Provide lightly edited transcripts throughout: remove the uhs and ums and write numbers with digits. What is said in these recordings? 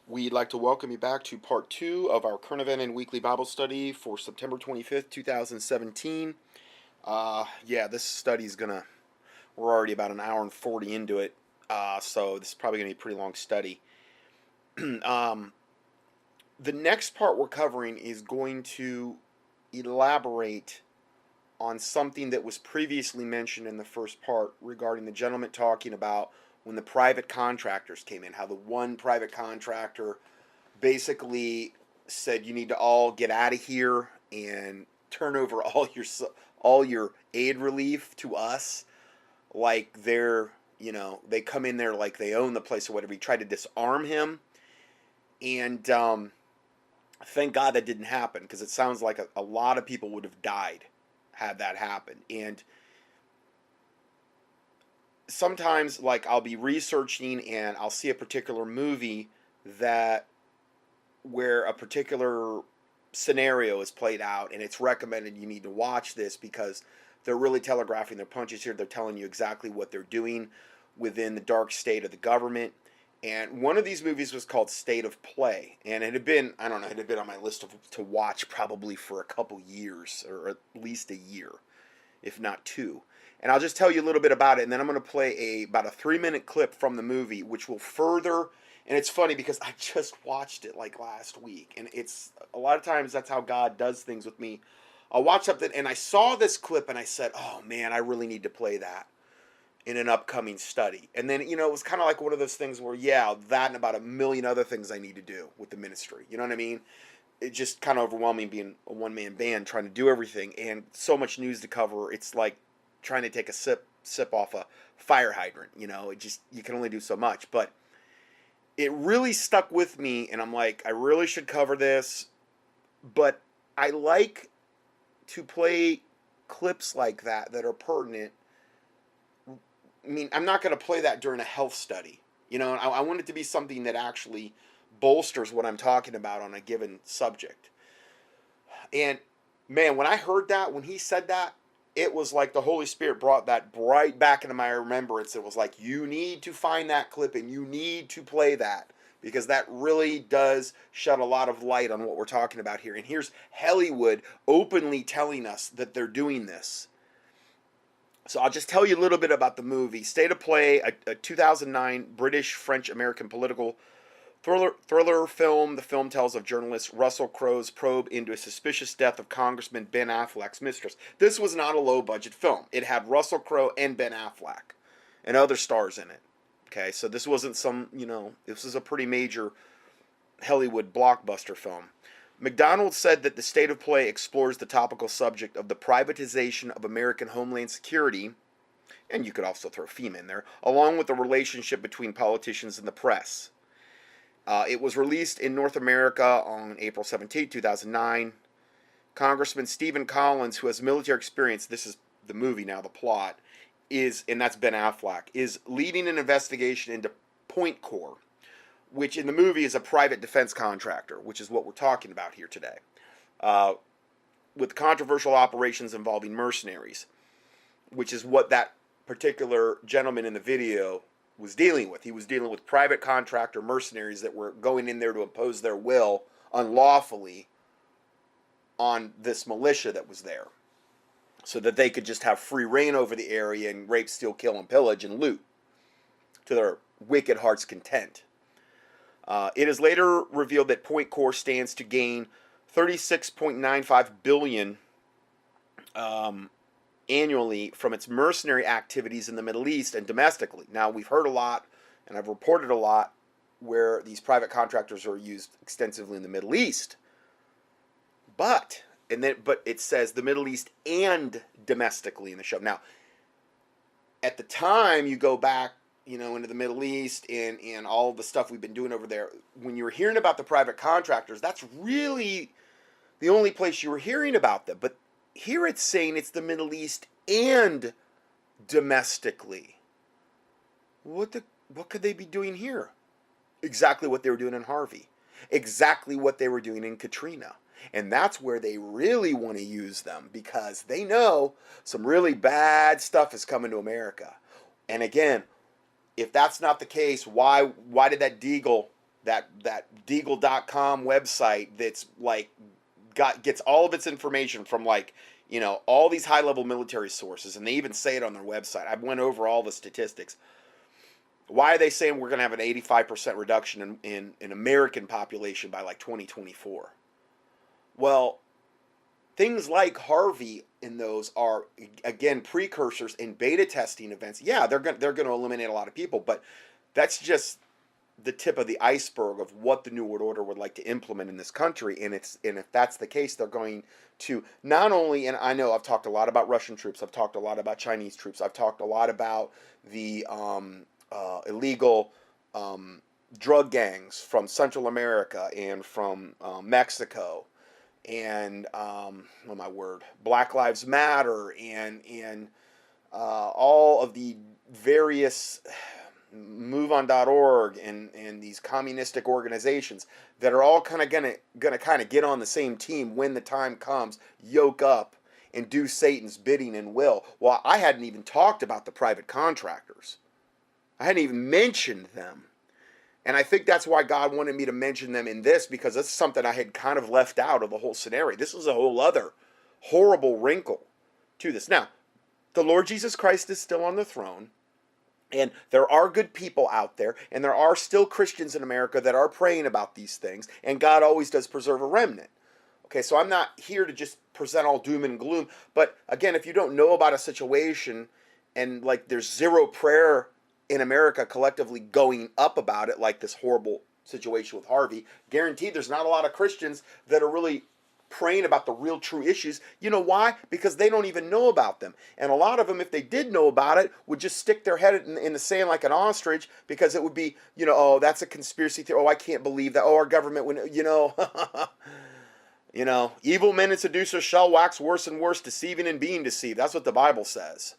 We'd like to welcome you back to part 2 of our current event and weekly Bible study for September 25th, 2017. This study is we're already about an hour and 40 into it, so this is probably going to be a pretty long study. The next part we're covering is going to elaborate on something that was previously mentioned in the first part regarding the gentleman talking about when the private contractors came in, how the one private contractor basically said you need to all get out of here and turn over all your aid relief to us, like they come in there like they own the place or whatever. He tried to disarm him, and thank God that didn't happen, because it sounds like a lot of people would have died had that happened. And sometimes, like, I'll be researching and I'll see a particular movie where a particular scenario is played out, and it's recommended you need to watch this because they're really telegraphing their punches here. They're telling you exactly what they're doing within the dark state of the government. And one of these movies was called State of Play, and it had been on my list to watch probably for a couple years, or at least a year, if not two. And I'll just tell you a little bit about it, and then I'm going to play about a 3-minute clip from the movie, which will further. And it's funny because I just watched it like last week, and it's a lot of times that's how God does things with me. I'll watch something, and I saw this clip, and I said, "Oh man, I really need to play that in an upcoming study." And then, it was kind of like one of those things where, that and about a million other things I need to do with the ministry. You know what I mean? It's just kind of overwhelming being a one-man band trying to do everything, and so much news to cover. It's like trying to take a sip off a fire hydrant. You can only do so much. But it really stuck with me, and I'm like, I really should cover this. But I like to play clips like that are pertinent. I mean, I'm not going to play that during a health study. I want it to be something that actually bolsters what I'm talking about on a given subject. And man, when I heard that, when he said that, it was like the Holy Spirit brought that right back into my remembrance. It was like, you need to find that clip and you need to play that, because that really does shed a lot of light on what we're talking about here. And here's Hollywood openly telling us that they're doing this. So I'll just tell you a little bit about the movie. State of Play, a 2009 British-French-American political thriller film. The film tells of journalist Russell Crowe's probe into a suspicious death of Congressman Ben Affleck's mistress. This was not a low-budget film. It had Russell Crowe and Ben Affleck and other stars in it. Okay, so this wasn't this was a pretty major Hollywood blockbuster film. McDonald said that the State of Play explores the topical subject of the privatization of American homeland security, and you could also throw FEMA in there, along with the relationship between politicians and the press. It was released in North America on April 17, 2009. Congressman Stephen Collins, who has military experience, this is the movie now, the plot, and that's Ben Affleck, is leading an investigation into Point Corps, which in the movie is a private defense contractor, which is what we're talking about here today, with controversial operations involving mercenaries, which is what that particular gentleman in the video was dealing with. He was dealing with private contractor mercenaries that were going in there to impose their will unlawfully on this militia that was there, so that they could just have free reign over the area and rape, steal, kill, and pillage and loot to their wicked heart's content. It is later revealed that Point Corps stands to gain $36.95 billion annually from its mercenary activities in the Middle East and domestically. Now, we've heard a lot, and I've reported a lot, where these private contractors are used extensively in the Middle East. But it says the Middle East and domestically in the show. Now, at the time, you go back, into the Middle East and all the stuff we've been doing over there, when you were hearing about the private contractors, that's really the only place you were hearing about them. But here it's saying it's the Middle East and domestically. What could they be doing here? Exactly what they were doing in Harvey. Exactly what they were doing in Katrina. And that's where they really want to use them, because they know some really bad stuff is coming to America. And again, if that's not the case, why did that Deagle, that Deagle.com website that's like gets all of its information from like, you know, all these high level military sources, and they even say it on their website. I went over all the statistics. Why are they saying we're going to have an 85% reduction in American population by like 2024? Well, things like Harvey in those are, again, precursors in beta testing events. Yeah, they're going to eliminate a lot of people, but that's just the tip of the iceberg of what the New World Order would like to implement in this country. And if that's the case, they're going to not only, and I know I've talked a lot about Russian troops, I've talked a lot about Chinese troops, I've talked a lot about the illegal drug gangs from Central America and from Mexico, and oh my word, Black Lives Matter, and all of the various MoveOn.org and these communistic organizations that are all kind of gonna kind of get on the same team when the time comes, yoke up and do Satan's bidding and will. Well, I hadn't even talked about the private contractors. I hadn't even mentioned them. And I think that's why God wanted me to mention them in this, because that's something I had kind of left out of the whole scenario. This was a whole other horrible wrinkle to this. Now, the Lord Jesus Christ is still on the throne. And there are good people out there, and there are still Christians in America that are praying about these things, and God always does preserve a remnant. Okay, so I'm not here to just present all doom and gloom, but again, if you don't know about a situation and like there's zero prayer in America collectively going up about it, like this horrible situation with Harvey, guaranteed there's not a lot of Christians that are really praying about the real true issues. You know why? Because they don't even know about them. And a lot of them, if they did know about it, would just stick their head in the sand like an ostrich, because it would be, you know, oh, that's a conspiracy theory. Oh, I can't believe that. Oh, our government would, you know, you know, evil men and seducers shall wax worse and worse, deceiving and being deceived. That's what the Bible says.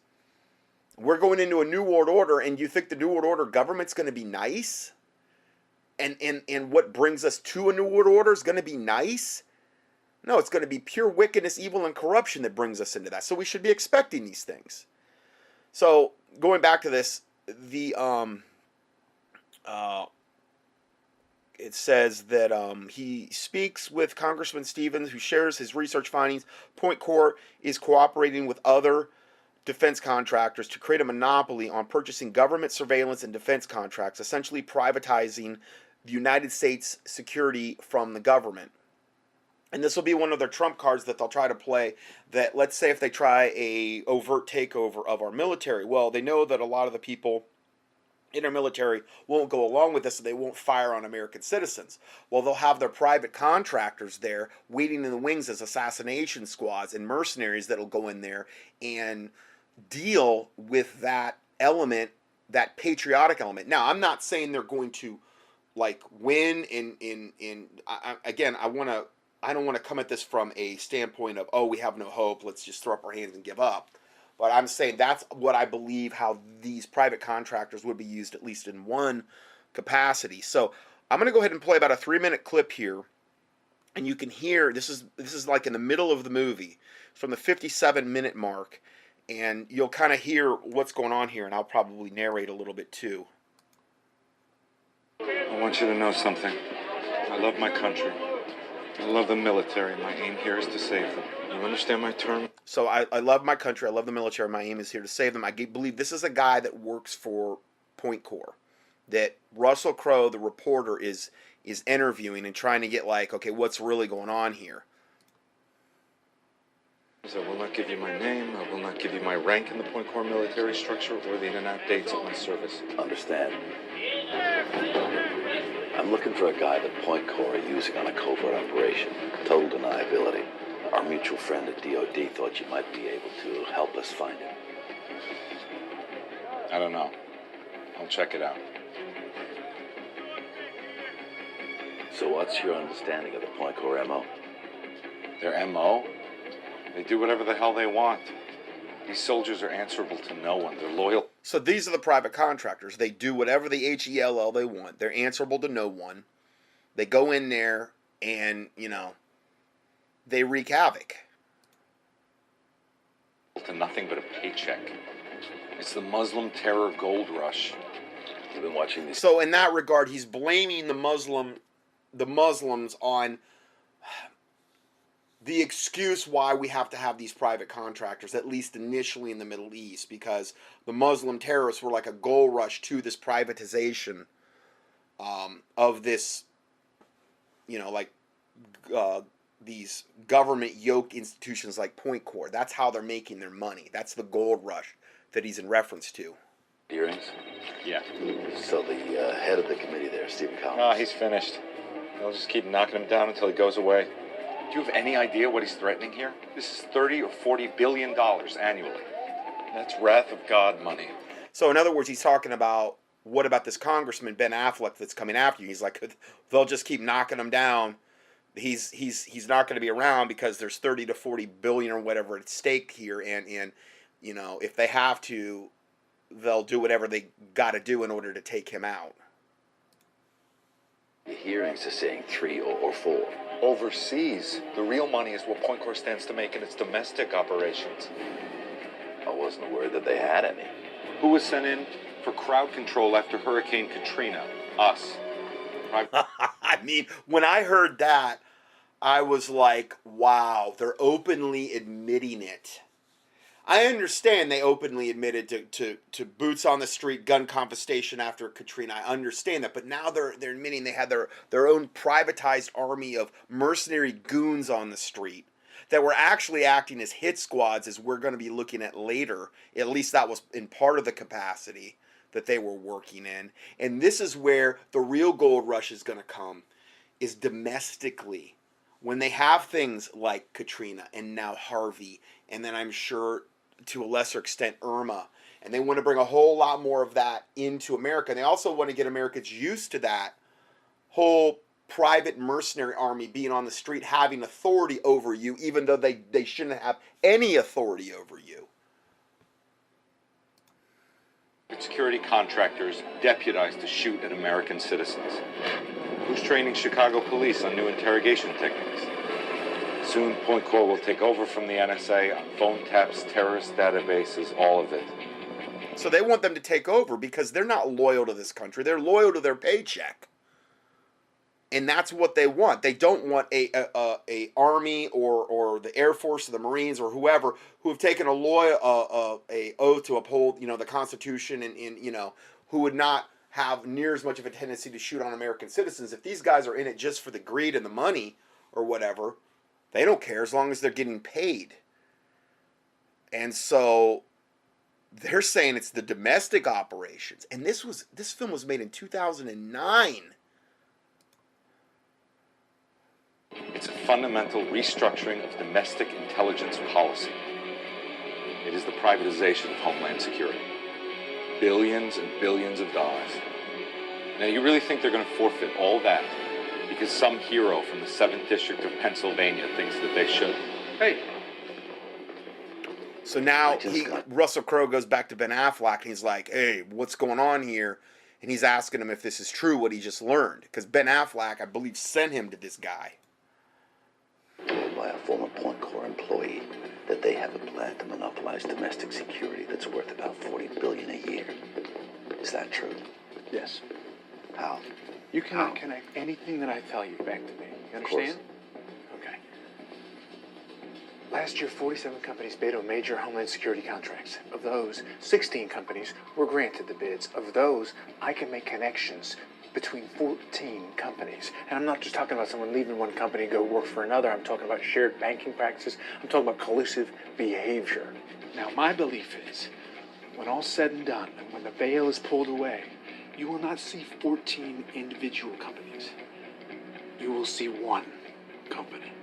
We're going into a new world order, and you think the new world order government's going to be nice? And what brings us to a new world order is going to be nice? No, it's going to be pure wickedness, evil, and corruption that brings us into that. So we should be expecting these things. So going back to this, the it says that he speaks with Congressman Stevens, who shares his research findings. Point Corps is cooperating with other defense contractors to create a monopoly on purchasing government surveillance and defense contracts, essentially privatizing the United States security from the government. And this will be one of their trump cards that they'll try to play, that let's say if they try a overt takeover of our military, well, they know that a lot of the people in our military won't go along with this, so they won't fire on American citizens. Well, they'll have their private contractors there waiting in the wings as assassination squads and mercenaries that'll go in there and deal with that element, that patriotic element. Now, I'm not saying they're going to like win again, I don't want to come at this from a standpoint of, oh, we have no hope, let's just throw up our hands and give up. But I'm saying that's what I believe how these private contractors would be used, at least in one capacity. So I'm going to go ahead and play about a 3-minute clip here. And you can hear, this is like in the middle of the movie, from the 57-minute mark. And you'll kind of hear what's going on here, and I'll probably narrate a little bit too. I want you to know something. I love my country. I love the military. My aim here is to save them. You understand my term? So I love my country. I love the military. My aim is here to save them. I believe this is a guy that works for Point Corps, that Russell Crowe, the reporter, is interviewing and trying to get like, okay, what's really going on here? I will not give you my name. I will not give you my rank in the Point Corps military structure or the in-and-out dates of my service. Understand. I'm looking for a guy that Point Corps are using on a covert operation. Total deniability. Our mutual friend at DOD thought you might be able to help us find him. I don't know. I'll check it out. So what's your understanding of the Point Corps MO? Their MO? They do whatever the hell they want. These soldiers are answerable to no one. They're loyal. So these are the private contractors. They do whatever the HELL they want. They're answerable to no one. They go in there and, you know, they wreak havoc. To nothing but a paycheck. It's the Muslim terror gold rush. You've been watching these. So in that regard, he's blaming the Muslim the Muslims on the excuse why we have to have these private contractors, at least initially in the Middle East, because the Muslim terrorists were like a gold rush to this privatization of this, like these government yoke institutions like Point Corps. That's how they're making their money. That's the gold rush that he's in reference to. Hearings? Yeah. So the head of the committee there, Stephen Collins. Ah, he's finished. They'll just keep knocking him down until he goes away. Do you have any idea what he's threatening here? This is 30 or 40 billion dollars annually. That's wrath of God money. So in other words, he's talking about, what about this congressman Ben Affleck that's coming after you? He's like, they'll just keep knocking him down. He's not going to be around because there's 30 to 40 billion or whatever at stake here, and if they have to, they'll do whatever they got to do in order to take him out. The hearings are saying 3 or 4. Overseas, the real money is what Point Corps stands to make in its domestic operations. I wasn't aware that they had any. Who was sent in for crowd control after Hurricane Katrina? Us. I mean, when I heard that, I was like, wow, they're openly admitting it. I understand they openly admitted to boots on the street, gun confiscation after Katrina. I understand that, but now they're admitting they had their own privatized army of mercenary goons on the street that were actually acting as hit squads, as we're going to be looking at later. At least that was in part of the capacity that they were working in. And this is where the real gold rush is going to come, is domestically. When they have things like Katrina and now Harvey, and then I'm sure to a lesser extent Irma, and they want to bring a whole lot more of that into America. And they also want to get Americans used to that whole private mercenary army being on the street, having authority over you, even though they shouldn't have any authority over you. Security contractors deputized to shoot at American citizens. Who's training Chicago police on new interrogation techniques? Soon, Point Corps will take over from the NSA on phone taps, terrorist databases, all of it. So they want them to take over because they're not loyal to this country. They're loyal to their paycheck. And that's what they want. They don't want a army or the Air Force or the Marines or whoever who have taken a oath to uphold, the Constitution and who would not have near as much of a tendency to shoot on American citizens. If these guys are in it just for the greed and the money or whatever, they don't care as long as they're getting paid. And so they're saying it's the domestic operations. And this film was made in 2009. It's a fundamental restructuring of domestic intelligence policy. It is the privatization of Homeland Security. Billions and billions of dollars. Now, you really think they're going to forfeit all that because some hero from the 7th District of Pennsylvania thinks that they should? Hey. So now Russell Crowe goes back to Ben Affleck and he's like, hey, what's going on here? And he's asking him if this is true, what he just learned. Because Ben Affleck, I believe, sent him to this guy. Told by a former Point Corps employee that they have a plan to monopolize domestic security that's worth about $40 billion a year. Is that true? Yes. How? You cannot connect anything that I tell you back to me. You understand? Okay. Last year, 47 companies bid on major Homeland Security contracts. Of those, 16 companies were granted the bids. Of those, I can make connections between 14 companies. And I'm not just talking about someone leaving one company to go work for another. I'm talking about shared banking practices. I'm talking about collusive behavior. Now, my belief is, when all's said and done, when the veil is pulled away, you will not see 14 individual companies. You will see one company.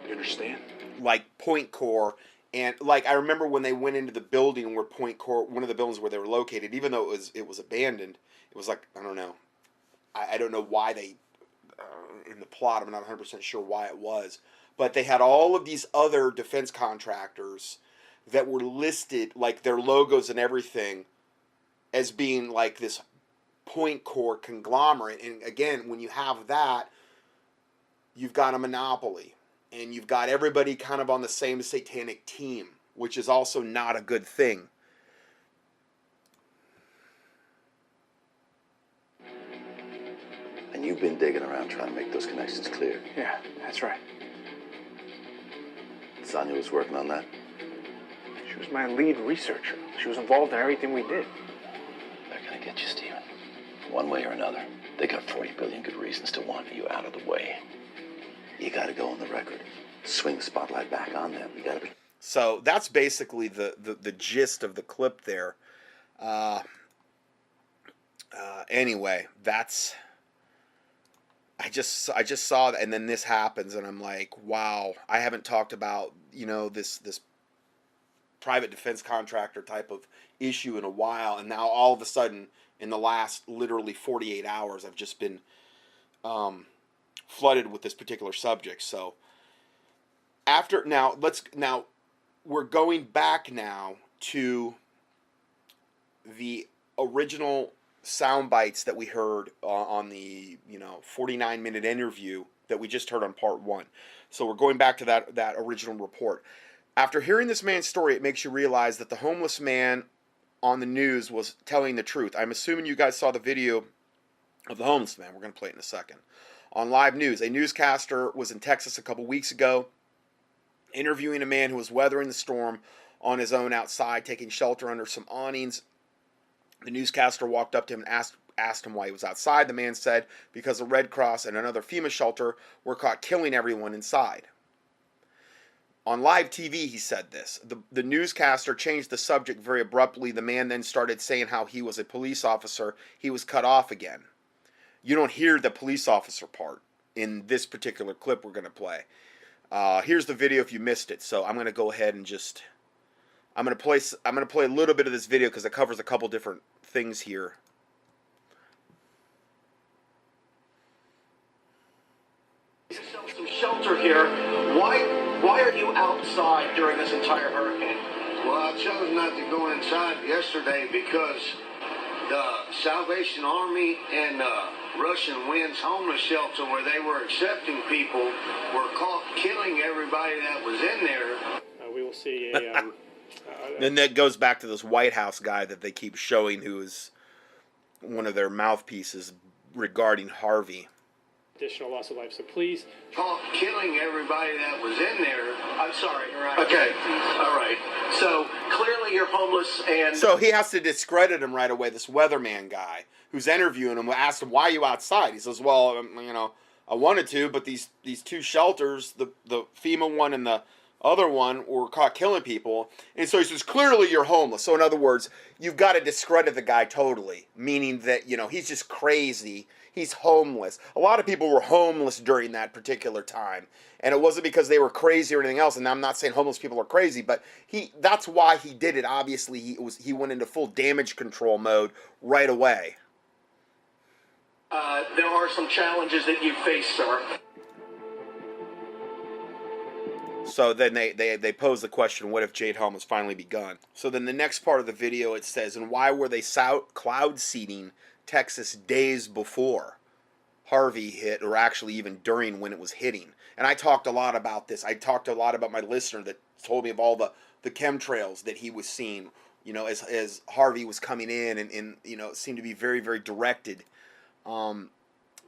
You understand? Like Point Corps, and like I remember when they went into the building where Point Corps, one of the buildings where they were located, even though it was abandoned, it was like, I don't know. I don't know why they, in the plot, I'm not 100% sure why it was, but they had all of these other defense contractors that were listed, like their logos and everything, as being like this Point Corps conglomerate. And again, when you have that, you've got a monopoly. And you've got everybody kind of on the same satanic team, which is also not a good thing. And you've been digging around trying to make those connections clear. Yeah, that's right. Sonia was working on that? She was my lead researcher. She was involved in everything we did. They're gonna get you, Steven. One way or another. They got 40 billion good reasons to want you out of the way. You gotta go on the record. Swing the spotlight back on them. You gotta be... So that's basically the gist of the clip there. Anyway, that's... I just saw that, and then this happens, and I'm like, wow, I haven't talked about, you know, this private defense contractor type of issue in a while, and now all of a sudden, in the last literally 48 hours, I've just been flooded with this particular subject. So now we're going back now to the original sound bites that we heard on the 49-minute interview that we just heard on part 1. So we're going back to that original report. After hearing this man's story, it makes you realize that the homeless man on the news was telling the truth. I'm assuming you guys saw the video of the homeless man. We're going to play it in a second. On live news, a newscaster was in Texas a couple weeks ago interviewing a man who was weathering the storm on his own outside, taking shelter under some awnings. The newscaster walked up to him and asked him why he was outside. The man said because the Red Cross and another FEMA shelter were caught killing everyone inside. On live TV, he said this. The newscaster changed the subject very abruptly. The man then started saying how he was a police officer. He was cut off again. You don't hear the police officer part in this particular clip we're going to play. Here's the video if you missed it. So I'm going to go ahead and just... I'm going to play a little bit of this video because it covers a couple different things here. Some shelter here. Why are you outside during this entire hurricane? Well, I chose not to go inside yesterday because the Salvation Army and Russian Winds homeless shelter where they were accepting people were caught killing everybody that was in there. We will see a... Then that goes back to this White House guy that they keep showing who is one of their mouthpieces regarding Harvey. additional loss of life. So please... Caught killing everybody that was in there. I'm sorry. All right. Okay. All right. So clearly you're homeless and... So he has to discredit him right away, this weatherman guy who's interviewing him, asked him, why are you outside? He says, well, I wanted to, but these two shelters, the FEMA one and the other one, were caught killing people. And so he says, clearly you're homeless. So in other words, you've got to discredit the guy totally, meaning that, he's just crazy. He's homeless. A lot of people were homeless during that particular time. And it wasn't because they were crazy or anything else. And I'm not saying homeless people are crazy, but that's why he did it. Obviously, he went into full damage control mode right away. There are some challenges that you face, sir. So then they pose the question, what if Jade Home has finally begun? So then the next part of the video, it says, and why were they cloud seeding Texas days before Harvey hit, or actually even during when it was hitting? And I talked a lot about this. I talked a lot about my listener that told me of all the chemtrails that he was seeing, as Harvey was coming in, and it seemed to be very, very directed.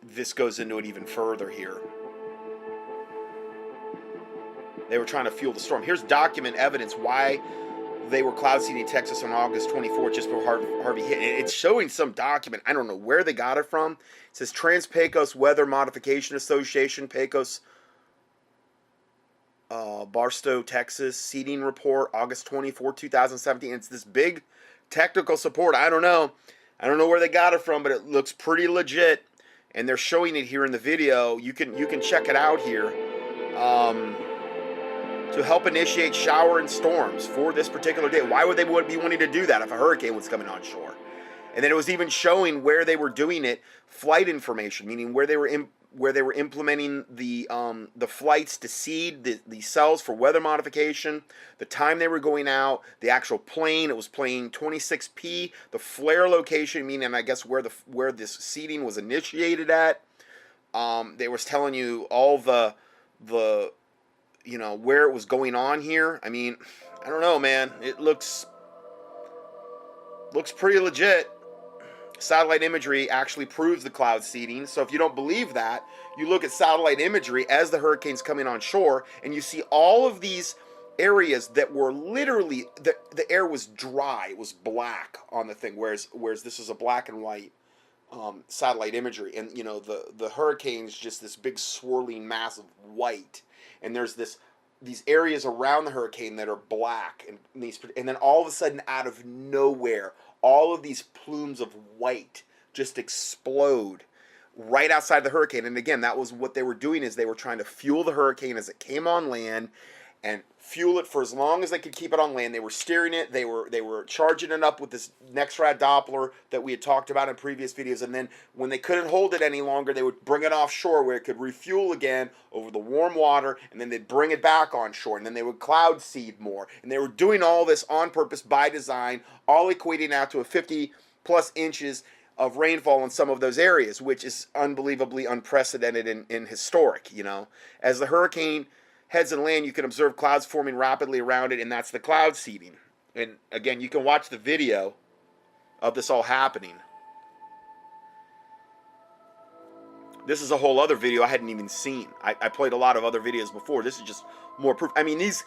This goes into it even further here. They were trying to fuel the storm. Here's document evidence why they were cloud seeding Texas on August 24th, just before Harvey hit. And it's showing some document. I don't know where they got it from. It says Trans-Pecos Weather Modification Association, Pecos, Barstow, Texas, seeding report, August 24, 2017. It's this big technical support. I don't know where they got it from, but it looks pretty legit. And they're showing it here in the video. You can check it out here. To help initiate shower and storms for this particular day. Why would they be wanting to do that if a hurricane was coming on shore? And then it was even showing where they were doing it, flight information, meaning where they were implementing the flights to seed the cells for weather modification, the time they were going out, the actual plane. It was plane 26P, the flare location, meaning I guess where this seeding was initiated at. They was telling you all the where it was going on here. I mean, I don't know, man. It looks pretty legit. satellite imagery actually proves the cloud seeding. So if you don't believe that, you look at satellite imagery as the hurricane's coming on shore, and you see all of these areas that were literally, the air was dry, it was black on the thing, whereas this is a black and white satellite imagery, and you know the hurricane's just this big swirling mass of white, and there's these areas around the hurricane that are black, and then all of a sudden, out of nowhere, all of these plumes of white just explode right outside the hurricane. And again, that was what they were doing, is they were trying to fuel the hurricane as it came on land, and fuel it for as long as they could keep it on land. They were steering it, they were charging it up with this NEXRAD Doppler that we had talked about in previous videos, and then when they couldn't hold it any longer, they would bring it offshore where it could refuel again over the warm water, and then they'd bring it back on shore, and then they would cloud seed more. And they were doing all this on purpose by design, all equating out to a 50 plus inches of rainfall in some of those areas, which is unbelievably unprecedented in historic, you know. As the hurricane heads inland, you can observe clouds forming rapidly around it, and that's the cloud seeding. And again, you can watch the video of this all happening. This is a whole other video I hadn't even seen. I played a lot of other videos before. This is just more proof. I mean, these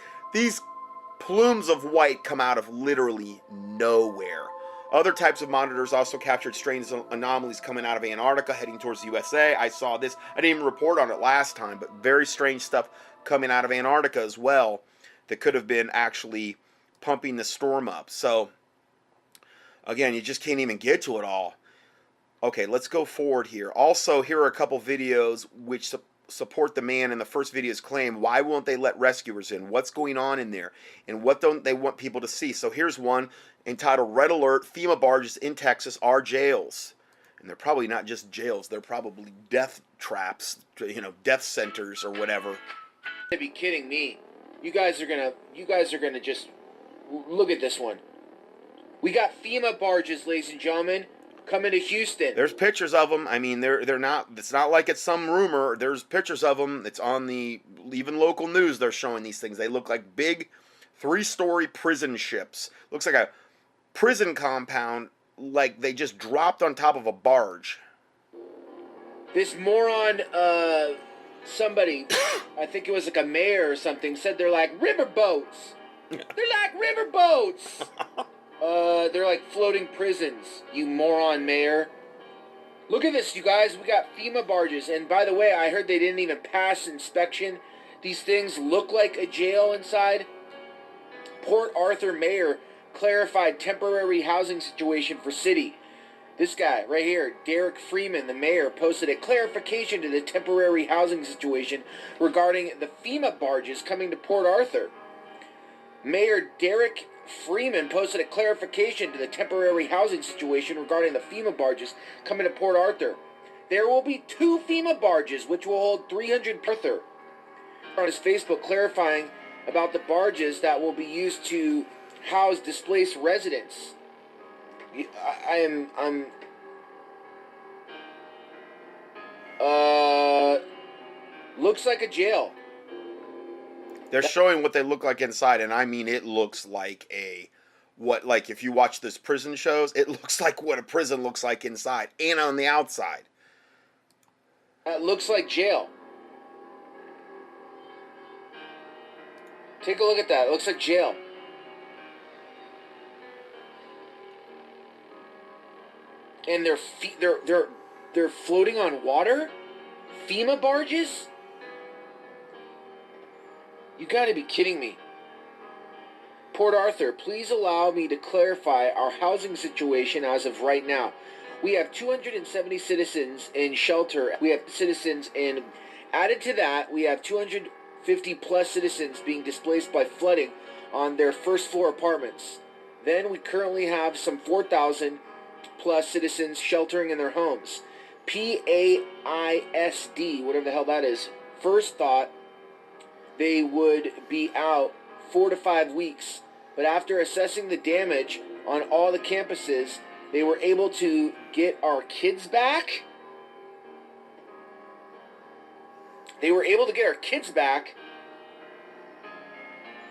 plumes of white come out of literally nowhere. Other types of monitors also captured strange anomalies coming out of Antarctica heading towards the USA. I saw this. I didn't even report on it last time, but very strange stuff coming out of Antarctica as well that could have been actually pumping the storm up. So, again, you just can't even get to it all. Okay, let's go forward here. Also, here are a couple videos which support the man in the first video's claim. Why won't they let rescuers in? What's going on in there? And what don't they want people to see? So here's one entitled Red Alert, FEMA barges in Texas are jails. And they're probably not just jails. They're probably death traps, you know, death centers or whatever. To be kidding me. You guys are gonna just look at this one. We got FEMA barges, ladies and gentlemen, coming to Houston. There's pictures of them. I mean, they're not. It's not like it's some rumor. There's pictures of them. It's on the even local news. They're showing these things. They look like big, 3-story prison ships. Looks like a prison compound. Like they just dropped on top of a barge. This moron, somebody, I think it was like a mayor or something, said they're like river boats. They're like river boats. They're like floating prisons, you moron mayor. Look at this, you guys. We got FEMA barges. And by the way, I heard they didn't even pass inspection. These things look like a jail inside. Port Arthur mayor clarified temporary housing situation for city. This guy right here, Derek Freeman, the mayor, posted a clarification to the temporary housing situation regarding the FEMA barges coming to Port Arthur. Mayor Derek Freeman posted a clarification to the temporary housing situation regarding the FEMA barges coming to Port Arthur. There will be 2 FEMA barges, which will hold 300 Arthur. On his Facebook, clarifying about the barges that will be used to house displaced residents. Looks like a jail. They're showing what they look like inside, and I mean, it looks like like if you watch those prison shows, it looks like what a prison looks like inside and on the outside. It looks like jail. Take a look at that. It looks like jail. And they're floating on water? FEMA barges? You gotta be kidding me. Port Arthur, please allow me to clarify our housing situation as of right now. We have 270 citizens in shelter. We have citizens in... Added to that, we have 250 plus citizens being displaced by flooding on their first floor apartments. Then we currently have some 4,000 plus citizens sheltering in their homes. PAISD, whatever the hell that is. First thought they would be out 4 to 5 weeks, but after assessing the damage on all the campuses, they were able to get our kids back. They were able to get our kids back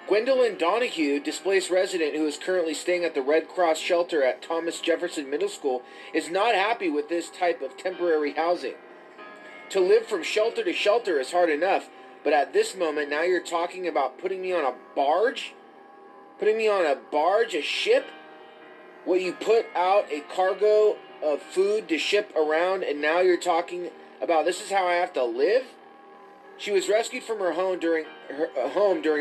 Gwendolyn Donahue, displaced resident who is currently staying at the Red Cross shelter at Thomas Jefferson Middle School, is not happy with this type of temporary housing. To live from shelter to shelter is hard enough, but at this moment, now you're talking about putting me on a barge? Putting me on a barge, a ship? Will you put out a cargo of food to ship around, and now you're talking about this is how I have to live? She was rescued from her home during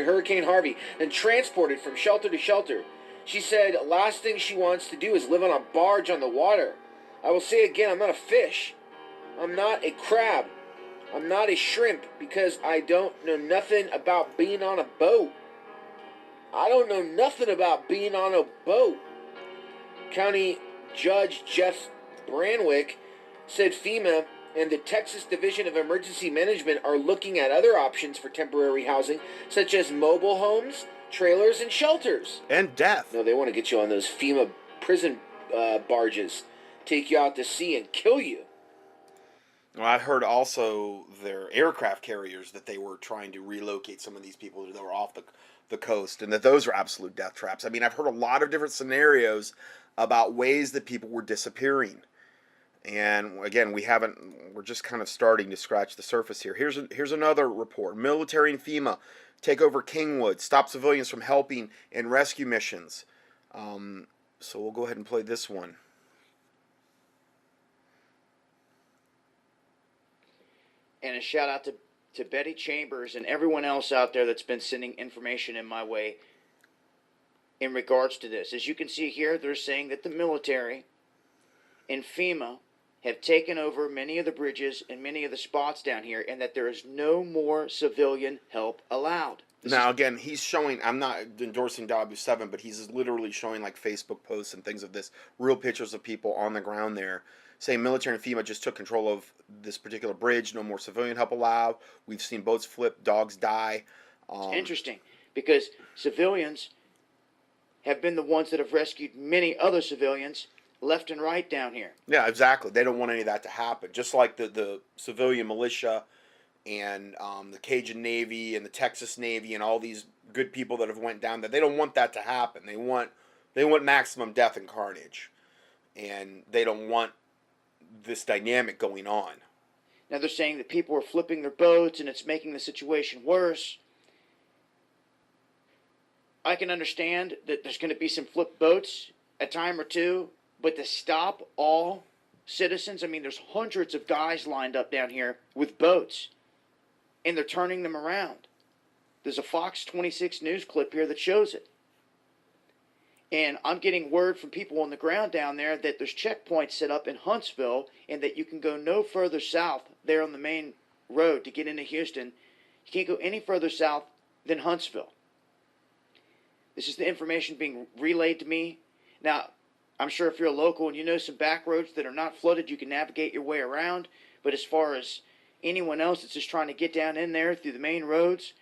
Hurricane Harvey and transported from shelter to shelter. She said last thing she wants to do is live on a barge on the water. I will say again, I'm not a fish. I'm not a crab. I'm not a shrimp because I don't know nothing about being on a boat. I don't know nothing about being on a boat. County Judge Jeff Branwick said FEMA and the Texas Division of Emergency Management are looking at other options for temporary housing, such as mobile homes, trailers, and shelters. And death. No, they want to get you on those FEMA prison barges, take you out to sea and kill you. Well, I heard also their aircraft carriers that they were trying to relocate some of these people that were off the coast, and that those are absolute death traps. I mean, I've heard a lot of different scenarios about ways that people were disappearing. And again, we're just kind of starting to scratch the surface here. Here's another report. Military and FEMA take over Kingwood, stop civilians from helping in rescue missions. So we'll go ahead and play this one. And a shout out to Betty Chambers and everyone else out there that's been sending information in my way in regards to this. As you can see here, they're saying that the military and FEMA have taken over many of the bridges and many of the spots down here, and that there is no more civilian help allowed. Again, he's showing, I'm not endorsing W7, but he's literally showing like Facebook posts and things of this, real pictures of people on the ground there, saying military and FEMA just took control of this particular bridge, no more civilian help allowed. We've seen boats flip, dogs die. It's interesting, because civilians have been the ones that have rescued many other civilians left and right down here. Yeah, exactly. They don't want any of that to happen. Just like the civilian militia and the Cajun Navy and the Texas Navy and all these good people that have went down there, they don't want that to happen. They want maximum death and carnage, and they don't want this dynamic going on. Now they're saying that people are flipping their boats and it's making the situation worse. I can understand that there's going to be some flipped boats a time or two, but to stop all citizens, I mean, there's hundreds of guys lined up down here with boats, and they're turning them around. There's a Fox 26 news clip here that shows it. And I'm getting word from people on the ground down there that there's checkpoints set up in Huntsville and that you can go no further south there on the main road to get into Houston. You can't go any further south than Huntsville. This is the information being relayed to me. Now, I'm sure if you're a local and you know some back roads that are not flooded, you can navigate your way around. But as far as anyone else that's just trying to get down in there through the main roads,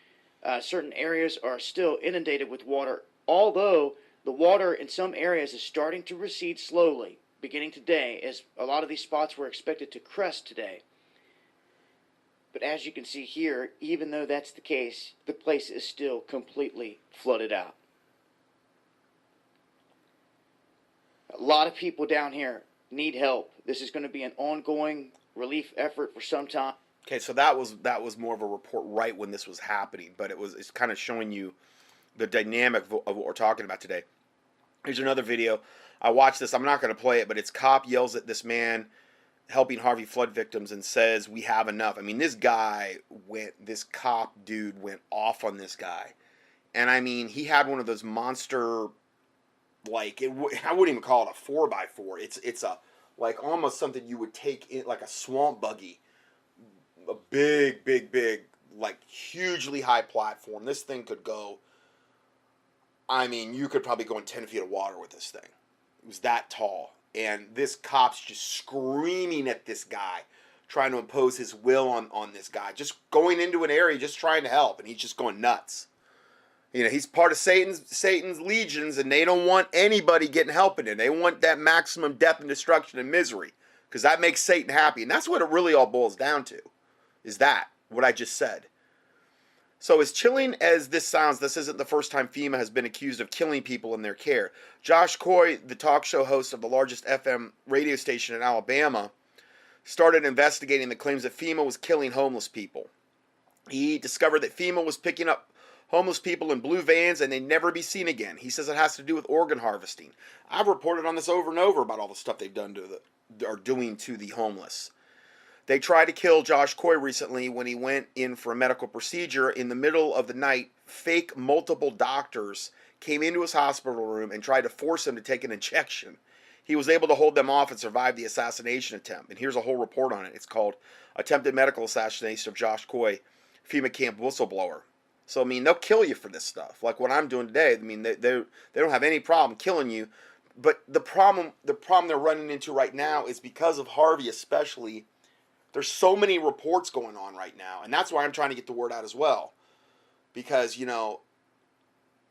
certain areas are still inundated with water, although the water in some areas is starting to recede slowly, beginning today, as a lot of these spots were expected to crest today. But as you can see here, even though that's the case, the place is still completely flooded out. A lot of people down here need help. This is going to be an ongoing relief effort for some time. Okay, so that was more of a report right when this was happening, but it's kind of showing you the dynamic of what we're talking about today. Here's another video. I watched this. I'm not going to play it, but it's cop yells at this man helping Harvey flood victims and says, "We have enough." I mean, this cop dude went off on this guy. And I mean, he had one of those monster, like, I wouldn't even call it a 4x4. It's a, like, almost something you would take in, like a swamp buggy. A big, like, hugely high platform. This thing could go, I mean, you could probably go in 10 feet of water with this thing. It was that tall. And this cop's just screaming at this guy, trying to impose his will on this guy. Just going into an area, just trying to help. And he's just going nuts. You know, he's part of Satan's legions, and they don't want anybody getting help in there. They want that maximum death and destruction and misery, because that makes Satan happy. And that's what it really all boils down to, is that, what I just said. So as chilling as this sounds, this isn't the first time FEMA has been accused of killing people in their care. Josh Coy, the talk show host of the largest FM radio station in Alabama, started investigating the claims that FEMA was killing homeless people. He discovered that FEMA was picking up homeless people in blue vans and they'd never be seen again. He says it has to do with organ harvesting. I've reported on this over and over about all the stuff they've done are doing to the homeless. They tried to kill Josh Coy recently when he went in for a medical procedure. In the middle of the night, fake multiple doctors came into his hospital room and tried to force him to take an injection. He was able to hold them off and survive the assassination attempt. And here's a whole report on it. It's called Attempted Medical Assassination of Josh Coy, FEMA Camp Whistleblower. So, I mean, they'll kill you for this stuff. Like what I'm doing today, I mean, they don't have any problem killing you. But the problem they're running into right now is because of Harvey especially. There's so many reports going on right now, and that's why I'm trying to get the word out as well. Because,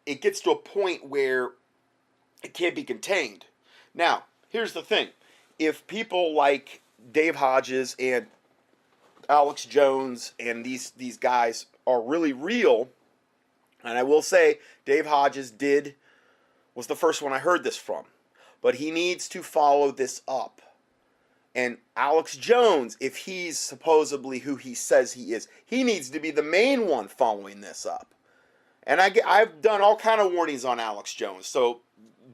it gets to a point where it can't be contained. Now, here's the thing. If people like Dave Hodges and Alex Jones and these guys are really real, and I will say Dave Hodges was the first one I heard this from, but he needs to follow this up. And Alex Jones, if he's supposedly who he says he is, he needs to be the main one following this up. And I've done all kind of warnings on Alex Jones, so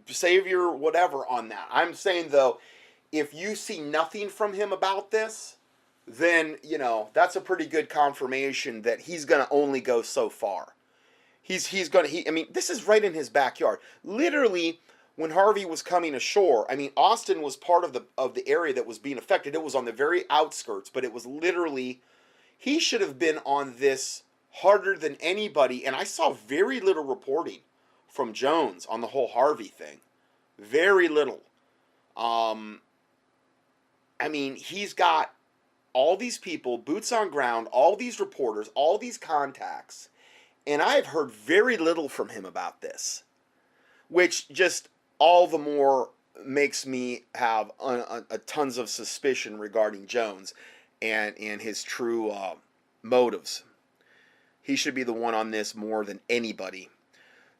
save your whatever on that. I'm saying, though, if you see nothing from him about this, then, that's a pretty good confirmation that he's going to only go so far. I mean, this is right in his backyard. Literally, when Harvey was coming ashore, I mean, Austin was part of the area that was being affected. It was on the very outskirts, but it was literally, he should have been on this harder than anybody. And I saw very little reporting from Jones on the whole Harvey thing. Very little. I mean, he's got all these people, boots on ground, all these reporters, all these contacts, and I've heard very little from him about this, which just all the more makes me have a tons of suspicion regarding Jones and his true motives. He should be the one on this more than anybody.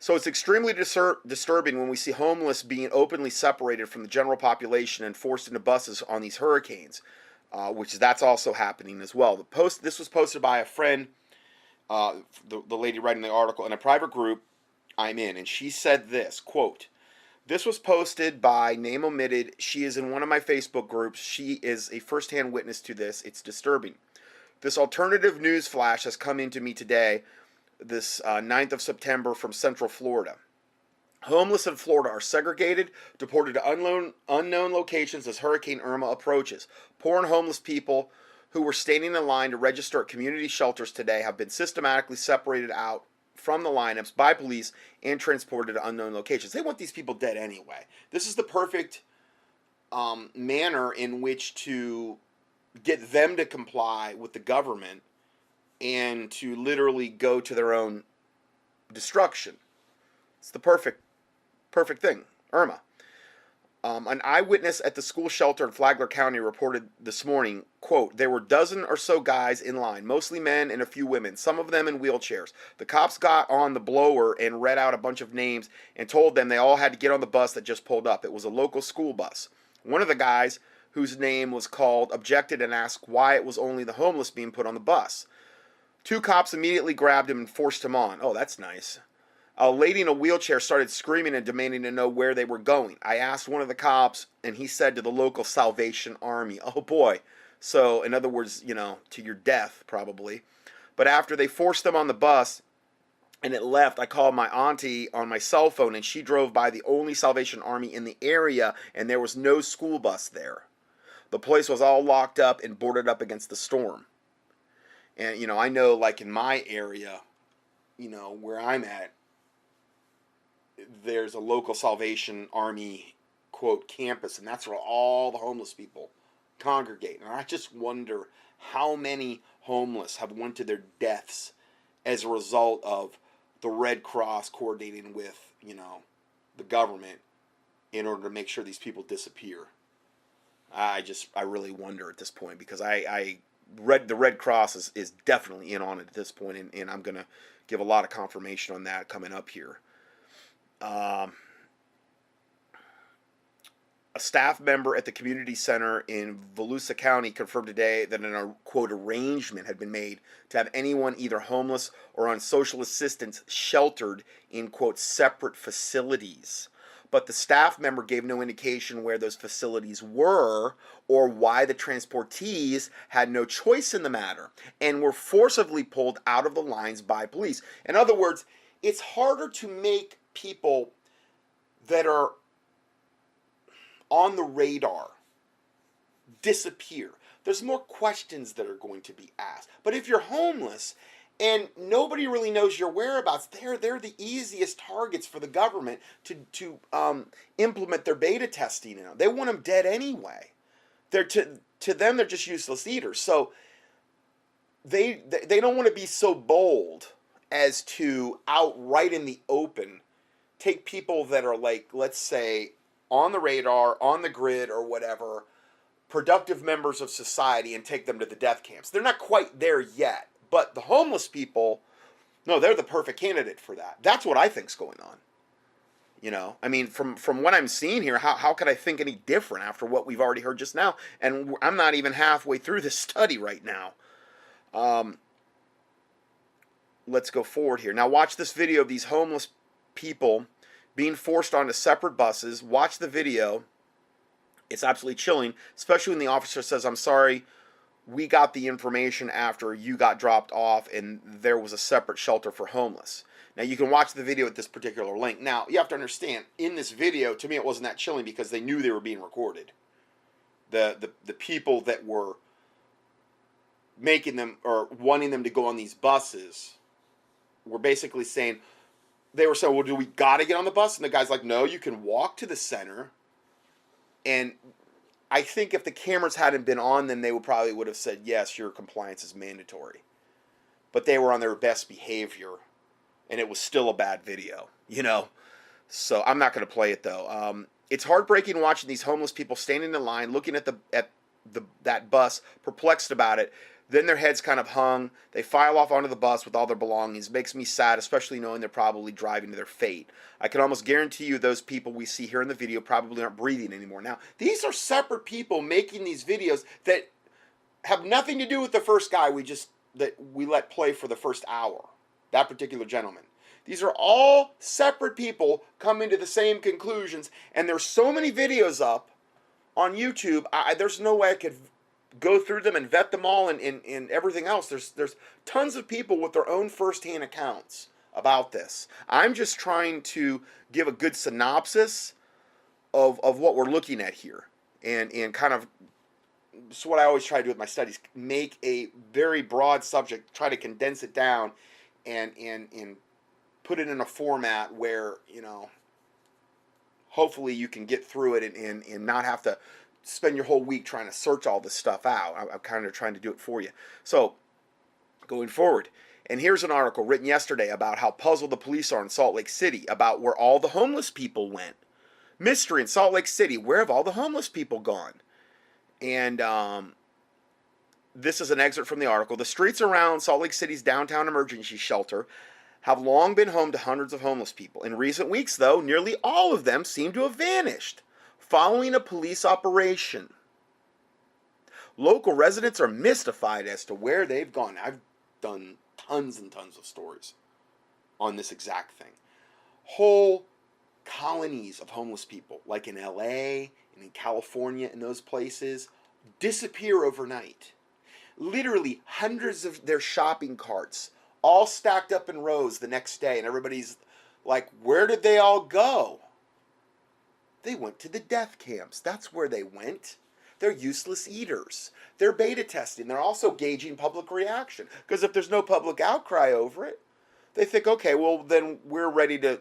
So it's extremely disturbing when we see homeless being openly separated from the general population and forced into buses on these hurricanes, that's also happening as well. This was posted by a friend, the lady writing the article, in a private group I'm in, and she said this, quote, "This was posted by name omitted. She is in one of my Facebook groups. She is a first-hand witness to this. It's disturbing. This alternative news flash has come into me today, this 9th of September, from Central Florida. Homeless in Florida are segregated, deported to unknown locations as Hurricane Irma approaches. Poor and homeless people who were standing in line to register at community shelters today have been systematically separated out from the lineups by police and transported to unknown locations." They want these people dead anyway. This is the perfect manner in which to get them to comply with the government and to literally go to their own destruction. It's the perfect thing. Irma. An eyewitness at the school shelter in Flagler County reported this morning, quote, "There were a dozen or so guys in line, mostly men and a few women, some of them in wheelchairs. The cops got on the blower and read out a bunch of names and told them they all had to get on the bus that just pulled up. It was a local school bus. One of the guys, whose name was called, objected and asked why it was only the homeless being put on the bus. Two cops immediately grabbed him and forced him on." Oh, that's nice. "A lady in a wheelchair started screaming and demanding to know where they were going. I asked one of the cops, and he said to the local Salvation Army." Oh, boy. So, in other words, to your death, probably. "But after they forced them on the bus and it left, I called my auntie on my cell phone, and she drove by the only Salvation Army in the area, and there was no school bus there. The place was all locked up and boarded up against the storm." And, I know, like, in my area, where I'm at, there's a local Salvation Army, quote, campus, and that's where all the homeless people congregate. And I just wonder how many homeless have went to their deaths as a result of the Red Cross coordinating with, the government in order to make sure these people disappear. I really wonder at this point, because I the Red Cross is definitely in on it at this point, and I'm going to give a lot of confirmation on that coming up here. A staff member at the community center in Volusia County confirmed today that an, quote, arrangement had been made to have anyone either homeless or on social assistance sheltered in, quote, separate facilities. But the staff member gave no indication where those facilities were or why the transportees had no choice in the matter and were forcibly pulled out of the lines by police. In other words, it's harder to make people that are on the radar disappear. There's more questions that are going to be asked. But if you're homeless and nobody really knows your whereabouts, they're the easiest targets for the government to implement their beta testing in. They want them dead anyway. They're to them they're just useless eaters. So they don't want to be so bold as to outright in the open take people that are, like, let's say, on the radar, on the grid, or whatever, productive members of society, and take them to the death camps. They're not quite there yet, but the homeless people, no, they're the perfect candidate for that. That's what I think's going on. You know, I mean, from what I'm seeing here, how could I think any different after what we've already heard just now? And I'm not even halfway through this study right now. Let's go forward here. Now watch this video of these homeless people being forced onto separate buses. Watch the video. It's absolutely chilling, especially when the officer says, "I'm sorry, we got the information after you got dropped off and there was a separate shelter for homeless." Now you can watch the video at this particular link. Now you have to understand, in this video, to me it wasn't that chilling because they knew they were being recorded. The people that were making them or wanting them to go on these buses were basically saying, they were saying, well, do we got to get on the bus? And the guy's like, no, you can walk to the center. And I think if the cameras hadn't been on them, they would have said, yes, your compliance is mandatory. But they were on their best behavior, and it was still a bad video, you know? So I'm not going to play it, though. It's heartbreaking watching these homeless people standing in line, looking at that bus, perplexed about it. Then their heads kind of hung. They file off onto the bus with all their belongings. Makes me sad, especially knowing they're probably driving to their fate. I can almost guarantee you those people we see here in the video probably aren't breathing anymore. Now, these are separate people making these videos that have nothing to do with the first guy that we let play for the first hour. That particular gentleman. These are all separate people coming to the same conclusions. And there's so many videos up on YouTube, there's no way I could go through them and vet them all and everything else. There's tons of people with their own firsthand accounts about this. I'm just trying to give a good synopsis of what we're looking at here. And kind of, it's what I always try to do with my studies, make a very broad subject, try to condense it down and put it in a format where, you know, hopefully you can get through it and not have to spend your whole week trying to search all this stuff out. I'm kind of trying to do it for you. So, going forward, and here's an article written yesterday about how puzzled the police are in Salt Lake City about where all the homeless people went. Mystery in Salt Lake City, where have all the homeless people gone? And this is an excerpt from the article. The streets around Salt Lake City's downtown emergency shelter have long been home to hundreds of homeless people. In recent weeks, though, nearly all of them seem to have vanished following a police operation. Local residents are mystified as to where they've gone. I've done tons and tons of stories on this exact thing. Whole colonies of homeless people, like in LA and in California and those places, disappear overnight. Literally hundreds of their shopping carts all stacked up in rows the next day, and everybody's like, where did they all go? They went to the death camps. That's where they went. They're useless eaters. They're beta testing. They're also gauging public reaction. Because if there's no public outcry over it, they think, okay, well, then we're ready to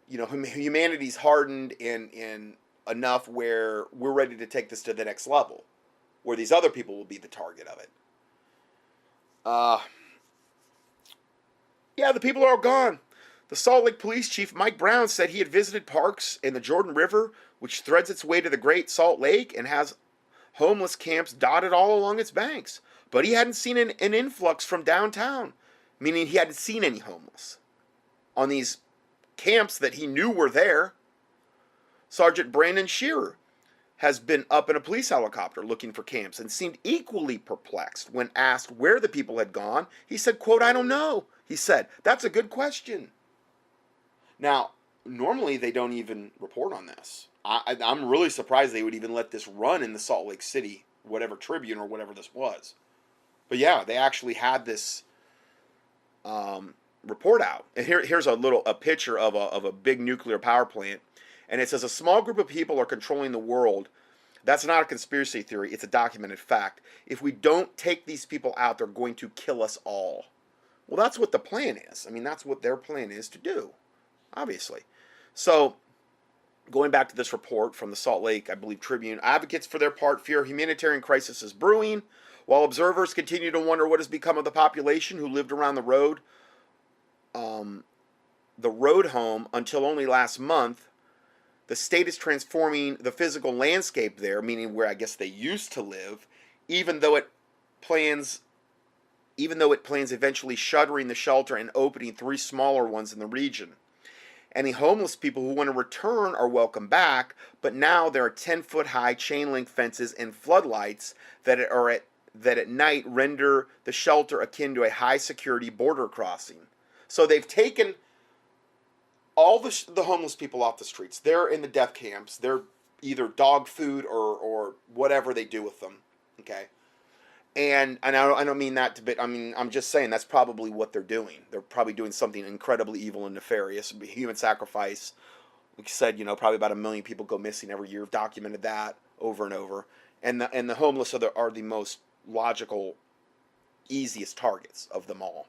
you know, humanity's hardened in enough where we're ready to take this to the next level, where these other people will be the target of it. Yeah, the people are all gone. The Salt Lake Police Chief Mike Brown said he had visited parks in the Jordan River, which threads its way to the Great Salt Lake and has homeless camps dotted all along its banks. But he hadn't seen an influx from downtown, meaning he hadn't seen any homeless on these camps that he knew were there. Sergeant Brandon Shearer has been up in a police helicopter looking for camps and seemed equally perplexed when asked where the people had gone. He said, quote, "I don't know." He said, "That's a good question." Now, normally they don't even report on this. I'm really surprised they would even let this run in the Salt Lake City, whatever Tribune or whatever this was. But yeah, they actually had this report out. And here's a picture of a big nuclear power plant. And it says, a small group of people are controlling the world. That's not a conspiracy theory. It's a documented fact. If we don't take these people out, they're going to kill us all. Well, that's what the plan is. I mean, that's what their plan is to do, obviously. So, going back to this report from the Salt Lake, I believe, Tribune, advocates for their part fear a humanitarian crisis is brewing, while observers continue to wonder what has become of the population who lived around the road home until only last month. The state is transforming the physical landscape there, meaning where I guess they used to live, even though it plans eventually shuttering the shelter and opening 3 smaller ones in the region. Any homeless people who want to return are welcome back, but now there are 10-foot-high chain-link fences and floodlights that at night render the shelter akin to a high-security border crossing. So they've taken all the homeless people off the streets. They're in the death camps. They're either dog food or whatever they do with them. Okay, and I don't mean that to bit. I mean, I'm just saying that's probably what they're doing. They're probably doing something incredibly evil and nefarious. Human sacrifice. Like I said, probably about 1 million people go missing every year. I've documented that over and over. And the homeless are the most logical, easiest targets of them all.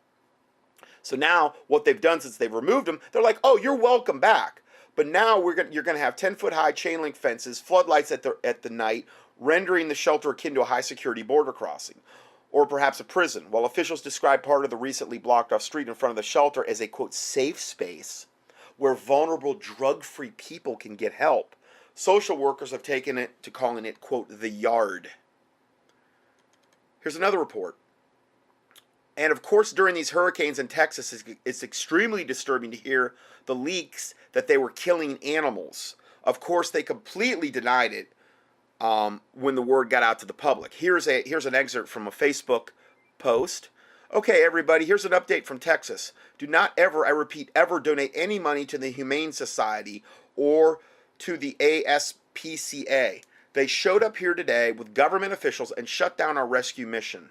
So now what they've done since they've removed them, they're like, "Oh, you're welcome back. But now you're going to have 10-foot-high chain link fences, floodlights at the night, rendering the shelter akin to a high-security border crossing, or perhaps a prison." While officials describe part of the recently blocked-off street in front of the shelter as a, quote, safe space where vulnerable drug-free people can get help, social workers have taken it to calling it, quote, the yard. Here's another report. And of course, during these hurricanes in Texas, it's extremely disturbing to hear the leaks that they were killing animals. Of course, they completely denied it when the word got out to the public. Here's an excerpt from a Facebook post. "Okay, everybody, here's an update from Texas. Do not ever, I repeat, ever donate any money to the Humane Society or to the ASPCA. They showed up here today with government officials and shut down our rescue mission.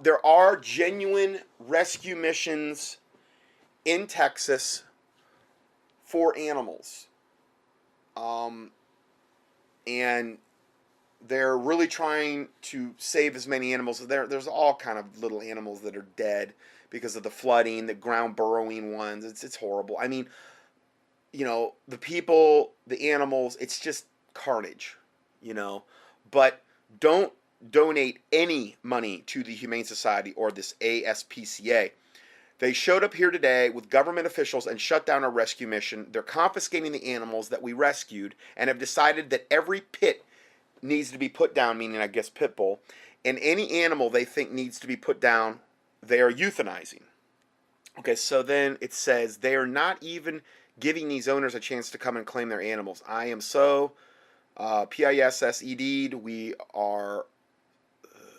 There are genuine rescue missions in Texas for animals. And they're really trying to save as many animals. There's all kind of little animals that are dead because of the flooding, the ground burrowing ones. It's horrible. I mean, the people, the animals, it's just carnage, But don't donate any money to the Humane Society or this ASPCA. They showed up here today with government officials and shut down our rescue mission. They're confiscating the animals that we rescued and have decided that every pit needs to be put down, meaning I guess pit bull, and any animal they think needs to be put down, they are euthanizing." Okay, so then it says they are not even giving these owners a chance to come and claim their animals. I am so PISSED'd. We are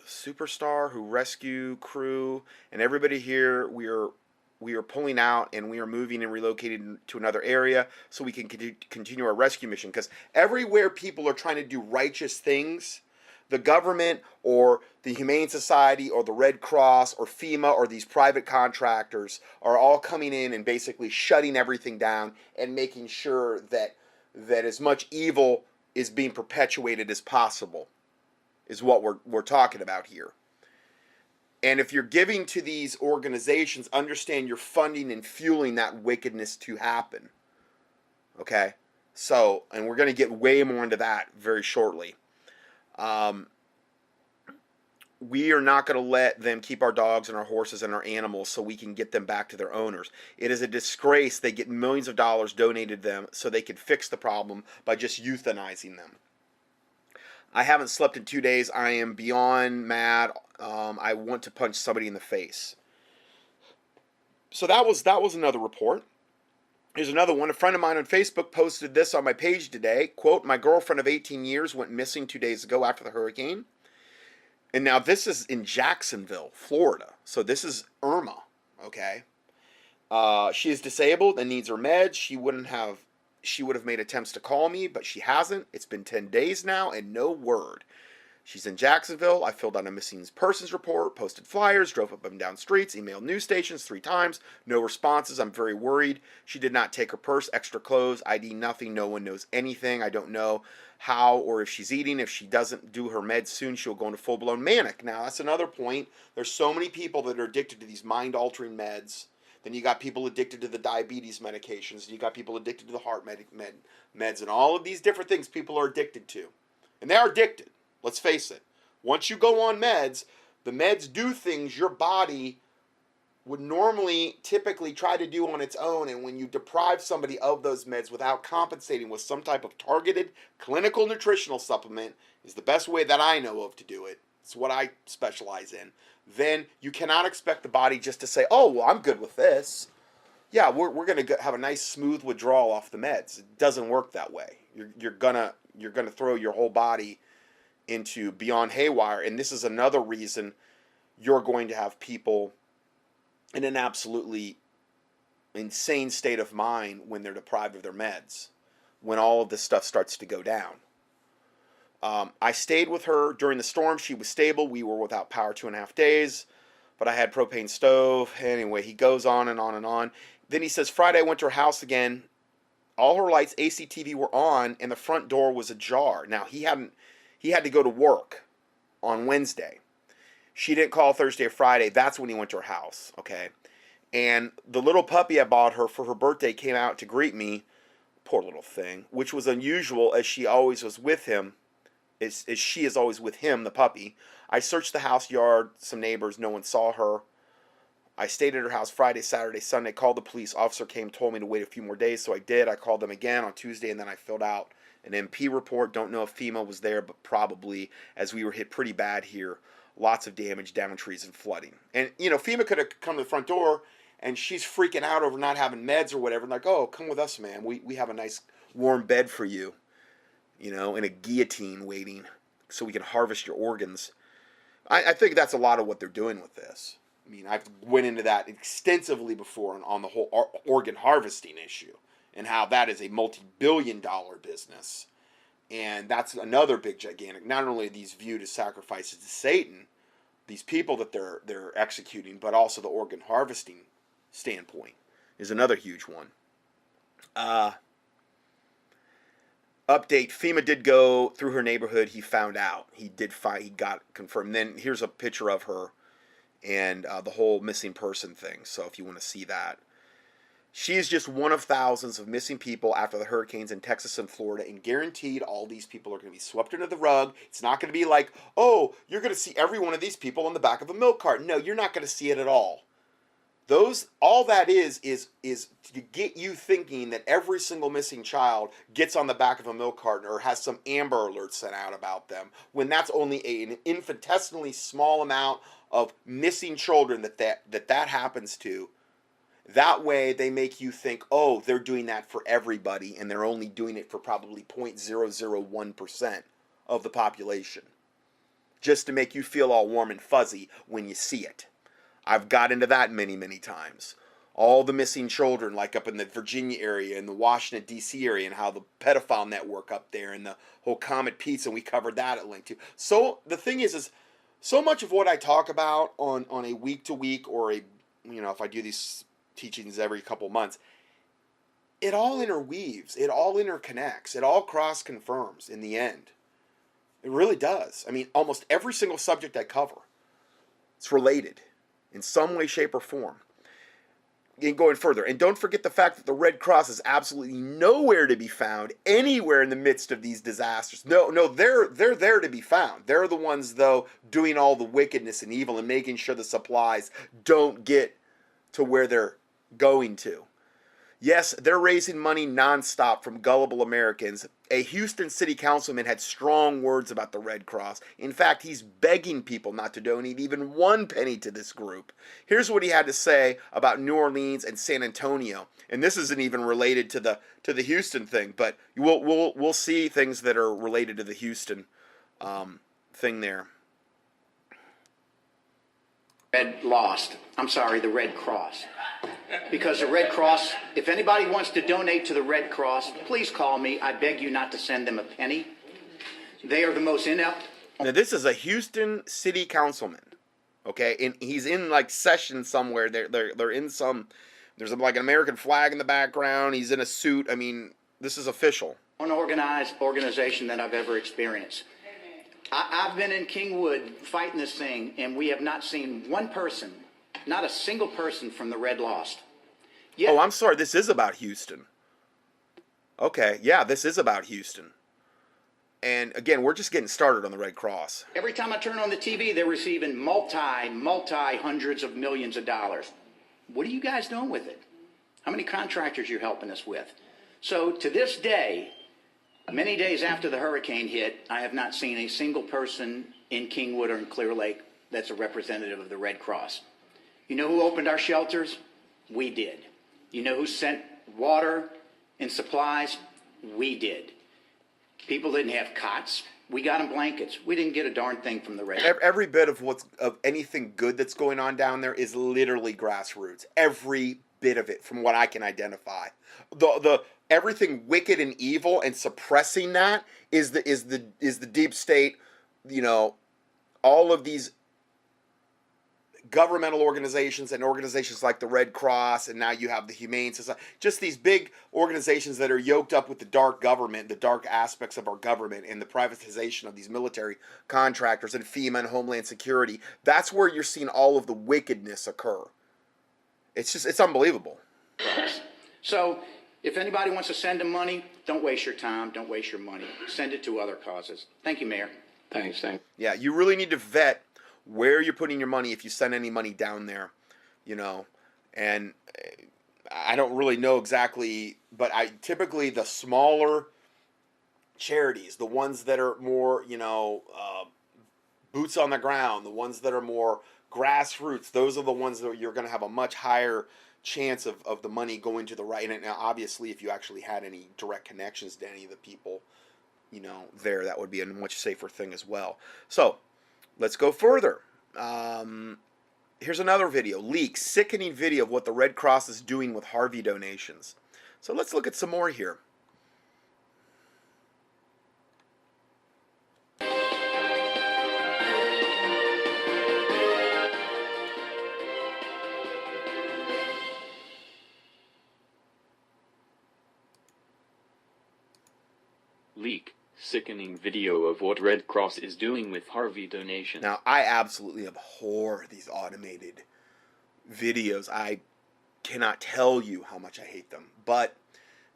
Superstar, who rescue crew, and everybody here, we are pulling out and we are moving and relocating to another area so we can continue our rescue mission. Because everywhere people are trying to do righteous things, the government or the Humane Society or the Red Cross or FEMA or these private contractors are all coming in and basically shutting everything down and making sure that as much evil is being perpetuated as possible, is what we're talking about here. And if you're giving to these organizations, understand you're funding and fueling that wickedness to happen. Okay? So, and we're going to get way more into that very shortly. We are not going to let them keep our dogs and our horses and our animals so we can get them back to their owners. It is a disgrace they get millions of dollars donated to them so they can fix the problem by just euthanizing them. I haven't slept in 2 days. I am beyond mad. I want to punch somebody in the face. So that was another report. Here's another one. A friend of mine on Facebook posted this on my page today. Quote, my girlfriend of 18 years went missing 2 days ago after the hurricane. And now this is in Jacksonville, Florida. So this is Irma, okay? She is disabled and needs her meds. She would have made attempts to call me, but she hasn't. It's been 10 days now and no word. She's in Jacksonville. I filled out a missing persons report, posted flyers, drove up and down streets, emailed news stations 3 times. No responses. I'm very worried. She did not take her purse, extra clothes, ID, nothing. No one knows anything. I don't know how or if she's eating. If she doesn't do her meds soon, she'll go into full-blown manic. Now, that's another point. There's so many people that are addicted to these mind-altering meds. Then you got people addicted to the diabetes medications. You got people addicted to the heart meds and all of these different things people are addicted to. And they are addicted. Let's face it. Once you go on meds, the meds do things your body would normally typically try to do on its own. And when you deprive somebody of those meds without compensating with some type of targeted clinical nutritional supplement is the best way that I know of to do it. It's what I specialize in. Then you cannot expect the body just to say, oh, well, I'm good with this. Yeah, we're going to have a nice smooth withdrawal off the meds. It doesn't work that way. You're gonna throw your whole body into beyond haywire, and this is another reason you're going to have people in an absolutely insane state of mind when they're deprived of their meds, when all of this stuff starts to go down. I stayed with her during the storm. She was stable. We were without power 2.5 days, but I had propane stove. Anyway, he goes on and on and on. Then he says, Friday I went to her house again. All her lights, AC, TV were on, and the front door was ajar. Now, he had to go to work on Wednesday. She didn't call Thursday or Friday. That's when he went to her house, okay? And the little puppy I bought her for her birthday came out to greet me. Poor little thing. Which was unusual, as she always was with him. As she is always with him, the puppy. I searched the house yard, some neighbors. No one saw her. I stayed at her house Friday, Saturday, Sunday. Called the police. Officer came, told me to wait a few more days, so I did. I called them again on Tuesday, and then I filled out an MP report. Don't know if FEMA was there, but probably, as we were hit pretty bad here. Lots of damage, down trees, and flooding. And, FEMA could have come to the front door, and she's freaking out over not having meds or whatever. Like, oh, come with us, man. We have a nice warm bed for you, in a guillotine waiting so we can harvest your organs. I think that's a lot of what they're doing with this. I mean, I've went into that extensively before on the whole organ harvesting issue and how that is a multi-billion-dollar business. And that's another big, gigantic, not only are these viewed as sacrifices to Satan, these people that they're executing, but also the organ harvesting standpoint is another huge one. Update, FEMA did go through her neighborhood. He found out. He got confirmed. Then here's a picture of her and the whole missing person thing. So if you want to see that. She is just one of thousands of missing people after the hurricanes in Texas and Florida, and guaranteed all these people are going to be swept under the rug. It's not going to be like, oh, you're going to see every one of these people on the back of a milk carton. No, you're not going to see it at all. All that is to get you thinking that every single missing child gets on the back of a milk carton or has some Amber Alert sent out about them, when that's only an infinitesimally small amount of missing children that happens to. That way they make you think, oh, they're doing that for everybody, and they're only doing it for probably 0.001% of the population. Just to make you feel all warm and fuzzy when you see it. I've got into that many, many times. All the missing children, like up in the Virginia area and the Washington, D.C. area, and how the pedophile network up there and the whole Comet Pizza, and we covered that at length too. So the thing is so much of what I talk about on a week-to-week or if I do these teachings every couple months, it all interweaves, it all interconnects, it all cross-confirms in the end. It really does. I mean, almost every single subject I cover, it's related in some way, shape, or form. And going further, and don't forget the fact that the Red Cross is absolutely nowhere to be found anywhere in the midst of these disasters. No, they're there to be found. They're the ones, though, doing all the wickedness and evil and making sure the supplies don't get to where they're going to. Yes, they're raising money nonstop from gullible Americans. A Houston city councilman had strong words about the Red Cross. In fact, he's begging people not to donate even 1 penny to this group. Here's what he had to say about New Orleans and San Antonio. And this isn't even related to the Houston thing, but we'll see things that are related to the Houston thing there. The Red Cross. Because the Red Cross, if anybody wants to donate to the Red Cross, please call me. I beg you not to send them a penny. They are the most inept. Now, this is a Houston city councilman, okay? And he's in, like, session somewhere. They're in some, there's, like, an American flag in the background. He's in a suit. I mean, this is official. Unorganized organization that I've ever experienced. I've been in Kingwood fighting this thing, and we have not seen one person, not a single person from the Red Lost. Yeah. Oh, I'm sorry. This is about Houston. Okay. Yeah, this is about Houston. And again, we're just getting started on the Red Cross. Every time I turn on the TV, they're receiving multi hundreds of millions of dollars. What are you guys doing with it? How many contractors you're helping us with? So to this day, many days after the hurricane hit, I have not seen a single person in Kingwood or in Clear Lake that's a representative of the Red Cross. You know who opened our shelters? We did. You know who sent water and supplies? We did. People didn't have cots. We got them blankets. We didn't get a darn thing from the Red Cross. Every bit of anything good that's going on down there is literally grassroots. Every bit of it, from what I can identify. The everything wicked and evil and suppressing that is the deep state. You know, all of these governmental organizations and organizations like the Red Cross, and now you have the Humane Society, just these big organizations that are yoked up with the dark government, the dark aspects of our government, and the privatization of these military contractors and FEMA and Homeland Security. That's where you're seeing all of the wickedness occur. It's unbelievable. So if anybody wants to send them money, don't waste your time, don't waste your money. Send it to other causes. Thank you, Mayor. Thanks. Yeah, you really need to vet where you're putting your money if you send any money down there, you know. And I don't really know exactly, but typically the smaller charities, the ones that are more, you know, boots on the ground, the ones that are more grassroots, those are the ones that you're going to have a much higher chance of the money going to the right. And now, obviously, if you actually had any direct connections to any of the people, you know, there, that would be a much safer thing as well. So let's go further. Here's another video. Leak, sickening video of what the Red Cross is doing with Harvey donations. So let's look at some more here. Leak, sickening video of what Red Cross is doing with Harvey donations. Now, I absolutely abhor these automated videos. I cannot tell you how much I hate them. But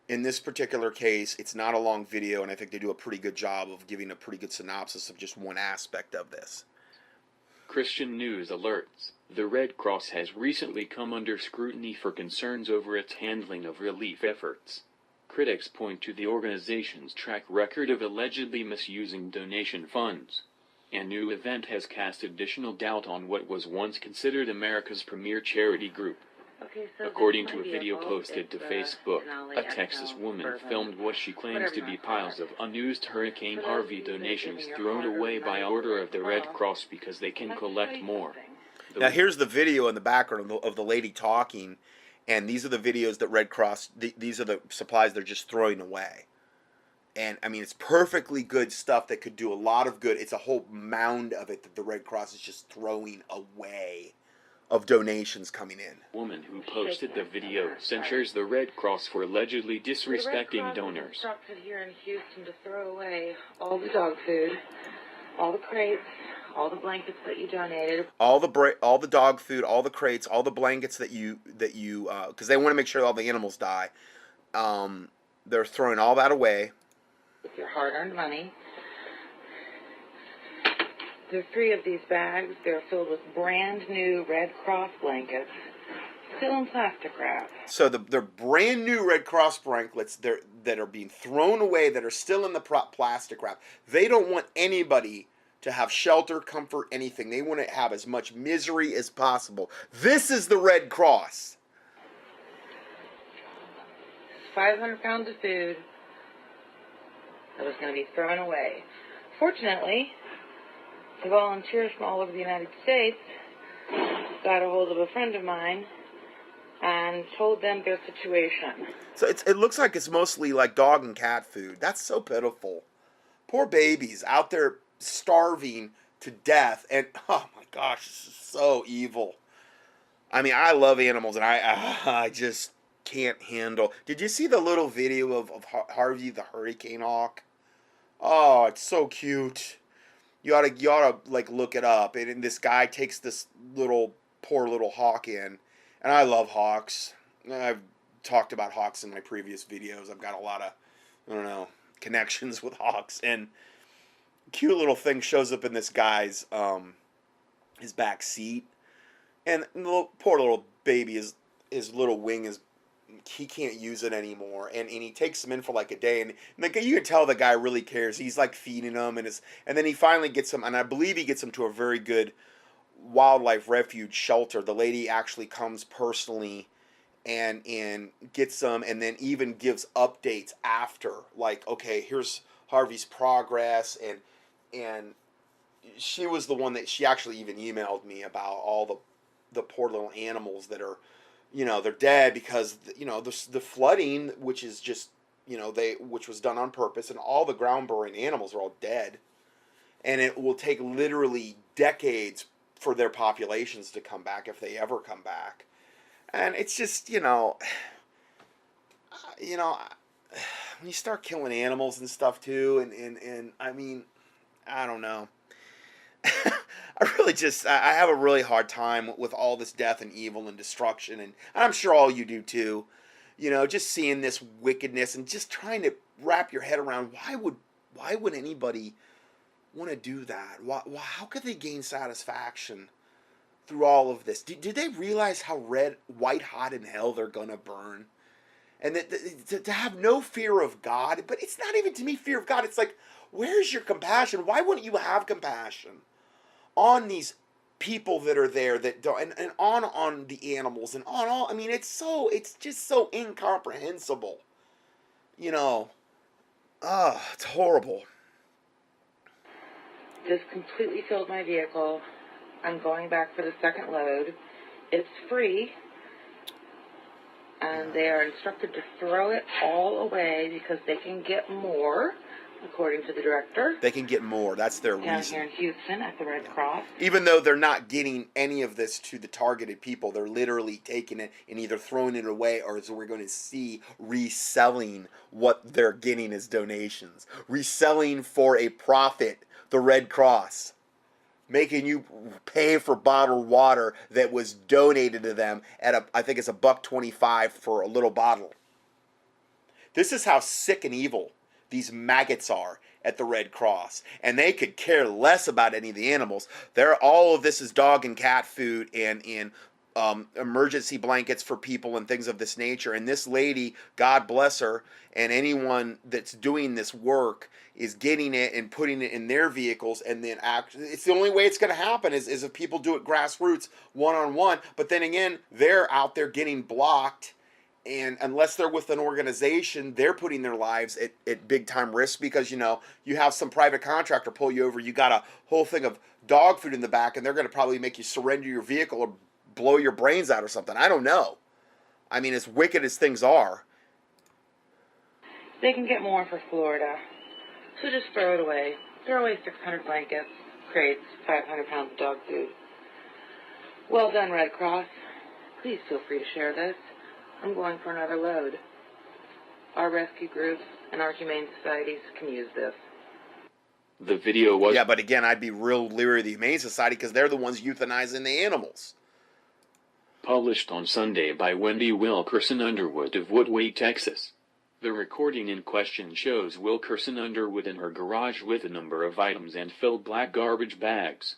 in this particular case, it's not a long video, and I think they do a pretty good job of giving a pretty good synopsis of just one aspect of this. Christian News alerts. The Red Cross has recently come under scrutiny for concerns over its handling of relief efforts. Critics point to the organization's track record of allegedly misusing donation funds. A new event has cast additional doubt on what was once considered America's premier charity group. According to a video posted to Facebook, a Texas woman filmed what she claims to be piles of unused Hurricane Harvey donations thrown away by order of the Red Cross because they can collect more. Now here's the video in the background of the lady talking, and these are the videos that Red Cross, these are the supplies they're just throwing away. And, I mean, it's perfectly good stuff that could do a lot of good. It's a whole mound of it that the Red Cross is just throwing away of donations coming in. Woman who posted the video censures the Red Cross for allegedly disrespecting donors. The Red Cross instructed here in Houston to throw away all the dog food, all the crates, all the blankets that you donated, all the dog food, all the crates, all the blankets that you because they want to make sure all the animals die. They're throwing all that away with your hard-earned money. There are 3 of these bags. They're filled with brand new Red Cross blankets. still in plastic wrap. So they're brand new Red Cross blankets that are being thrown away, that are still in the plastic wrap. They don't want anybody to have shelter, comfort, anything. They want to have as much misery as possible. This is the Red Cross. 500 pounds of food that was going to be thrown away. Fortunately, the volunteers from all over the United States got a hold of a friend of mine and told them their situation. So it looks like it's mostly like dog and cat food. That's so pitiful. Poor babies out there starving to death. And, oh my gosh, this is so evil. I mean, I love animals, and I just can't handle. Did you see the little video of Harvey the hurricane hawk? Oh, it's so cute. You ought to like look it up. And this guy takes this poor little hawk in. And I love hawks. I've talked about hawks in my previous videos. I've got a lot of, I don't know, connections with hawks. And cute little thing shows up in this guy's his back seat. And the poor little baby, his little wing is, he can't use it anymore, and he takes him in for like a day, and you can tell the guy really cares. He's like feeding him, and then he finally gets him, and I believe he gets him to a very good wildlife refuge shelter. The lady actually comes personally and gets him, and then even gives updates after, like, okay, here's Harvey's progress, and she was the one that she actually even emailed me about all the poor little animals that are, they're dead because, the flooding, which is just, which was done on purpose, and all the ground-burrowing animals are all dead. And it will take literally decades for their populations to come back, if they ever come back. And it's just, when you start killing animals and stuff too, and I mean, I don't know. I have a really hard time with all this death and evil and destruction, and I'm sure all you do too. Just seeing this wickedness and just trying to wrap your head around why would anybody want to do that? How could they gain satisfaction through all of this? Did they realize how white hot in hell they're gonna burn? And to have no fear of God, but it's not even, to me, fear of God. It's like, where's your compassion? Why wouldn't you have compassion on these people that are there that don't, and on the animals and on all? I mean, it's just so incomprehensible. It's horrible. Just completely filled my vehicle. I'm going back for the second load. It's free. And they are instructed to throw it all away because they can get more, according to the director. They can get more. That's their down reason. Here in Houston at the Red Cross. Even though they're not getting any of this to the targeted people, they're literally taking it and either throwing it away, or, as we're going to see, reselling what they're getting as donations. Reselling for a profit, the Red Cross. Making you pay for bottled water that was donated to them at I think it's $1.25 for a little bottle. This is how sick and evil these maggots are at the Red Cross, and they could care less about any of the animals. All of this is dog and cat food and emergency blankets for people and things of this nature. And this lady, God bless her, and anyone that's doing this work is getting it and putting it in their vehicles, and then it's the only way it's going to happen is if people do it grassroots, one-on-one. But then again, they're out there getting blocked, and unless they're with an organization, they're putting their lives at big-time risk because, you have some private contractor pull you over, you got a whole thing of dog food in the back, and they're going to probably make you surrender your vehicle or blow your brains out or something. I don't know. I mean, as wicked as things are. They can get more for Florida. So just throw it away. Throw away 600 blankets, crates, 500 pounds of dog food. Well done, Red Cross. Please feel free to share this. I'm going for another load. Our rescue groups and our humane societies can use this. The video was... Yeah, but again, I'd be real leery of the Humane Society because they're the ones euthanizing the animals. Published on Sunday by Wendy Wilkerson Underwood of Woodway, Texas. The recording in question shows Wilkerson Underwood in her garage with a number of items and filled black garbage bags.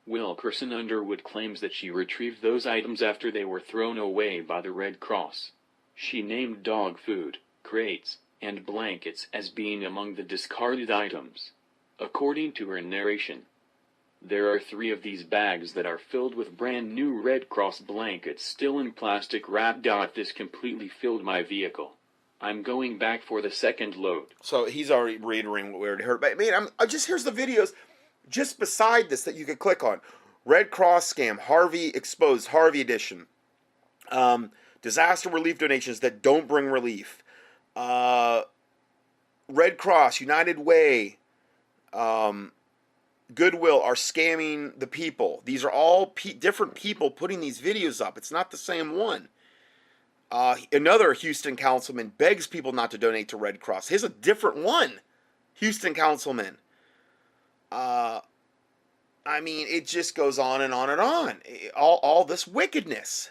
Wilkerson Underwood claims that she retrieved those items after they were thrown away by the Red Cross. She named dog food, crates, and blankets as being among the discarded items. According to her narration, there are 3 of these bags that are filled with brand new Red Cross blankets still in plastic wrap. This completely filled my vehicle. I'm going back for the second load. So he's already reiterating what we already heard. But I mean, here's the videos just beside this that you could click on. Red Cross scam, Harvey exposed, Harvey edition. Disaster relief donations that don't bring relief. Red Cross, United Way, Goodwill are scamming the people. These are all different people putting these videos up. It's not the same one. Another Houston councilman begs people not to donate to Red Cross. Here's a different one. Houston councilman. I mean, it just goes on and on and on. All this wickedness.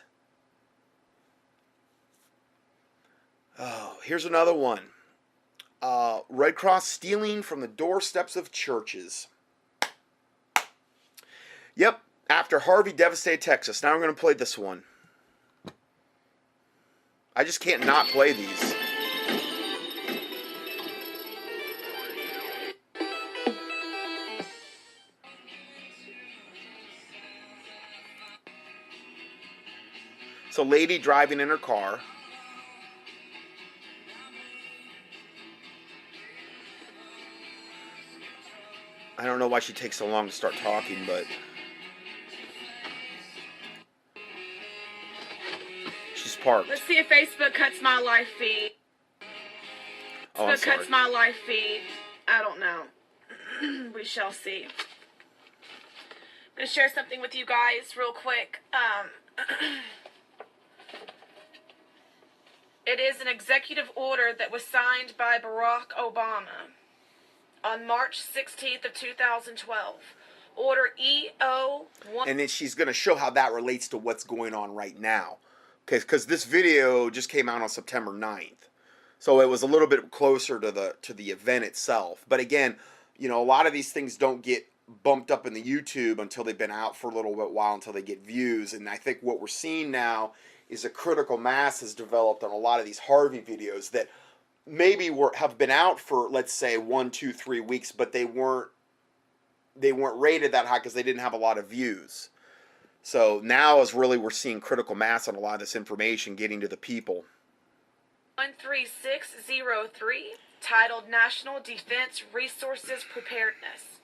Oh, here's another one. Red Cross stealing from the doorsteps of churches. Yep, after Harvey devastated Texas. Now I'm going to play this one. I just can't not play these. It's a lady driving in her car. I don't know why she takes so long to start talking, but she's parked. Let's see if Facebook cuts my live feed. Oh, I'm Facebook sorry. cuts my live feed. I don't know. We shall see. I'm going to share something with you guys real quick. It is an executive order that was signed by Barack Obama on March 16th of 2012. Order EO1. And then she's going to show how that relates to what's going on right now. Because this video just came out on September 9th. So it was a little bit closer to the event itself. But again, you know, a lot of these things don't get bumped up in the YouTube until they've been out for a little bit while, until they get views. And I think what we're seeing now is a critical mass has developed on a lot of these Harvey videos that maybe have been out for, let's say, 1, 2, 3 weeks, but they weren't rated that high because they didn't have a lot of views. So now is really we're seeing critical mass on a lot of this information getting to the people. 13603, titled National Defense Resources Preparedness.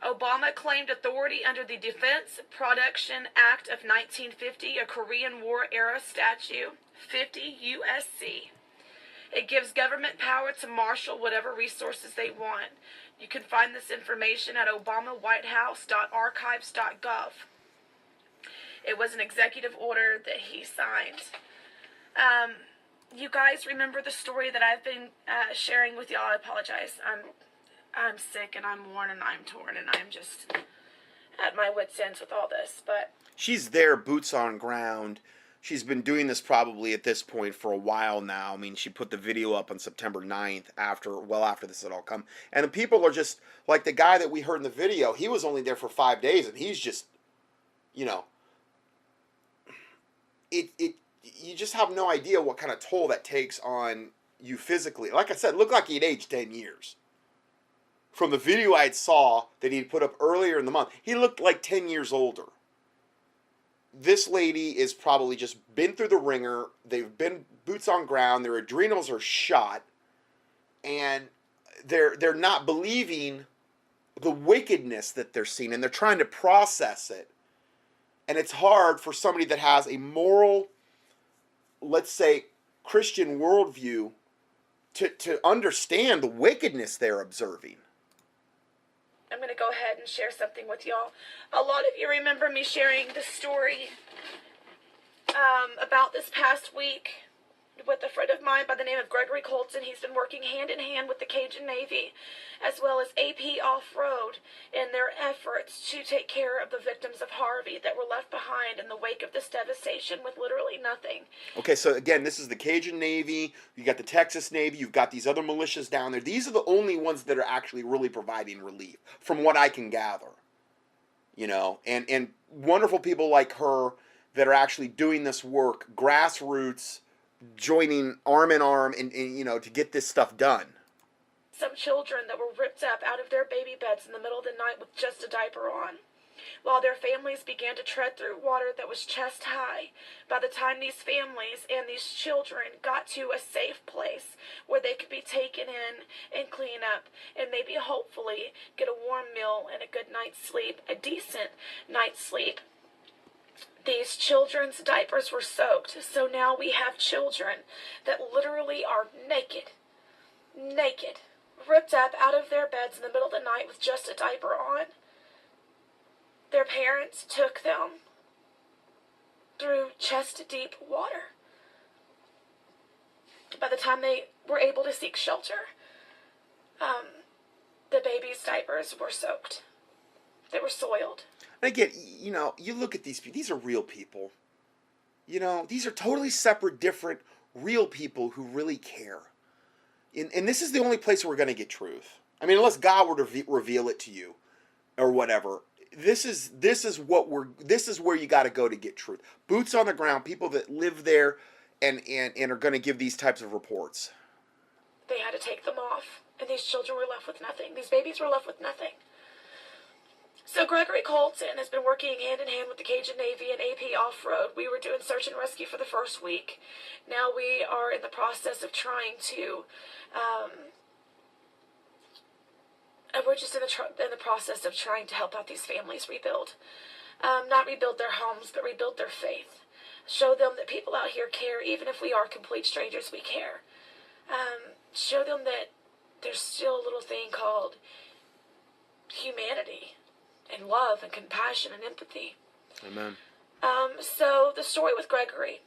Obama claimed authority under the Defense Production Act of 1950, a Korean War era statute, 50 U.S.C. It gives government power to marshal whatever resources they want. You can find this information at obamawhitehouse.archives.gov. It was an executive order that he signed. You guys remember the story that I've been sharing with y'all? I apologize. I'm sick and I'm worn and I'm torn and I'm just at my wit's ends with all this. But she's there, boots on ground. She's been doing this probably at this point for a while now. I mean, she put the video up on September 9th after this had all come. And the people are just, like the guy that we heard in the video, he was only there for 5 days and he's just, you know, you just have no idea what kind of toll that takes on you physically. Like I said, it looked like he'd aged 10 years. From the video I saw that he'd put up earlier in the month, he looked like 10 years older. This lady is probably just been through the ringer. They've been boots on ground. Their adrenals are shot. And they're not believing the wickedness that they're seeing. And they're trying to process it. And it's hard for somebody that has a moral, let's say, Christian worldview to understand the wickedness they're observing. I'm going to go ahead and share something with y'all. A lot of you remember me sharing the story about this past week with a friend of mine by the name of Gregory Colton. He's been working hand in hand with the Cajun Navy as well as AP Off-Road in their efforts to take care of the victims of Harvey that were left behind in the wake of this devastation with literally nothing. Okay, so again, this is the Cajun Navy, you got the Texas Navy, you've got these other militias down there. These are the only ones that are actually really providing relief, from what I can gather. you know, and wonderful people like her that are actually doing this work, grassroots, joining arm in arm, and you know, to get this stuff done. Some children that were ripped up out of their baby beds in the middle of the night with just a diaper on, while their families began to tread through water that was chest high. By the time these families and these children got to a safe place where they could be taken in and clean up and maybe hopefully get a warm meal and a good night's sleep, a decent night's sleep, these children's diapers were soaked. So now we have children that literally are naked, ripped up out of their beds in the middle of the night with just a diaper on. Their parents took them through chest-deep water. By the time they were able to seek shelter, the baby's diapers were soaked. They were soiled. And again, you know, you look at these people, these are real people. You know, these are totally separate, different, real people who really care. And this is the only place where we're going to get truth. I mean, unless God were to reveal it to you or whatever. This is where you got to go to get truth. Boots on the ground, people that live there and are going to give these types of reports. They had to take them off, and these children were left with nothing. These babies were left with nothing. So Gregory Colton has been working hand in hand with the Cajun Navy and AP Off-Road. We were doing search and rescue for the first week. Now we are in the process of trying to, we're just in the process of trying to help out these families rebuild. Not rebuild their homes, but rebuild their faith. Show them that people out here care, even if we are complete strangers, we care. Show them that there's still a little thing called humanity and love and compassion and empathy. Amen. So the story with Gregory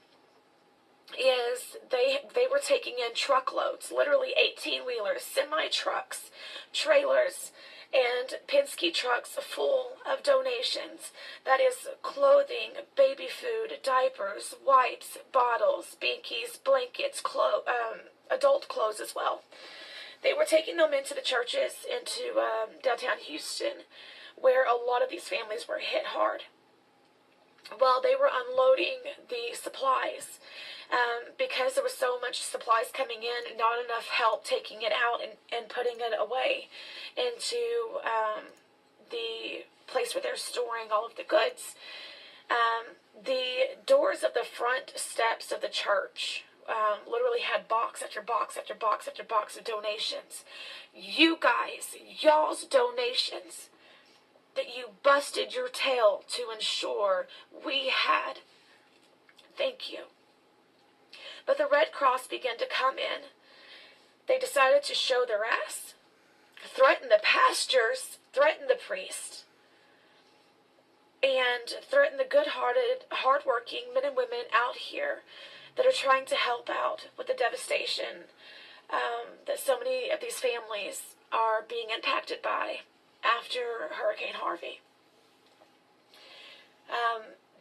is they were taking in truckloads, literally 18-wheelers, semi-trucks, trailers, and Penske trucks full of donations. That is clothing, baby food, diapers, wipes, bottles, binkies, blankets, adult clothes as well. They were taking them into the churches, into downtown Houston, where a lot of these families were hit hard. While they were unloading the supplies, because there was so much supplies coming in, not enough help taking it out and putting it away into the place where they're storing all of the goods. The doors of the front steps of the church literally had box after box after box after box of donations. Y'all's donations that you busted your tail to ensure we had. Thank you. But the Red Cross began to come in. They decided to show their ass, threaten the pastors, threaten the priest, and threaten the good-hearted, hard-working men and women out here that are trying to help out with the devastation that so many of these families are being impacted by after Hurricane Harvey.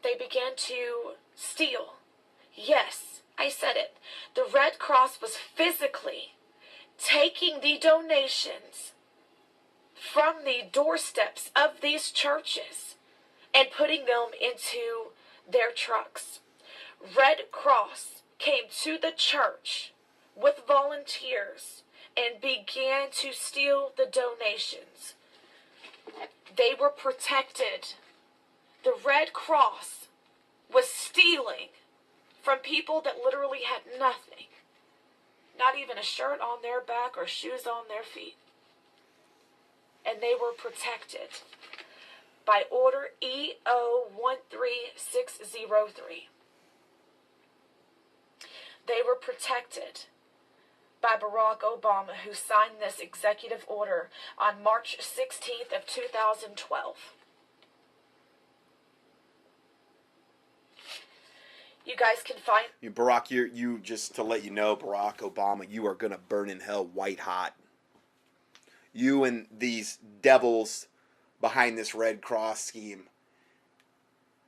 They began to steal. Yes, I said it. The Red Cross was physically taking the donations from the doorsteps of these churches and putting them into their trucks. Red Cross came to the church with volunteers and began to steal the donations. They were protected. The Red Cross was stealing from people that literally had nothing. Not even a shirt on their back or shoes on their feet. And they were protected by Order EO 13603. They were protected by Barack Obama, who signed this executive order on March 16th of 2012. You guys can find... Barack, you just to let you know, Barack Obama, you are going to burn in hell white hot. You and these devils behind this Red Cross scheme.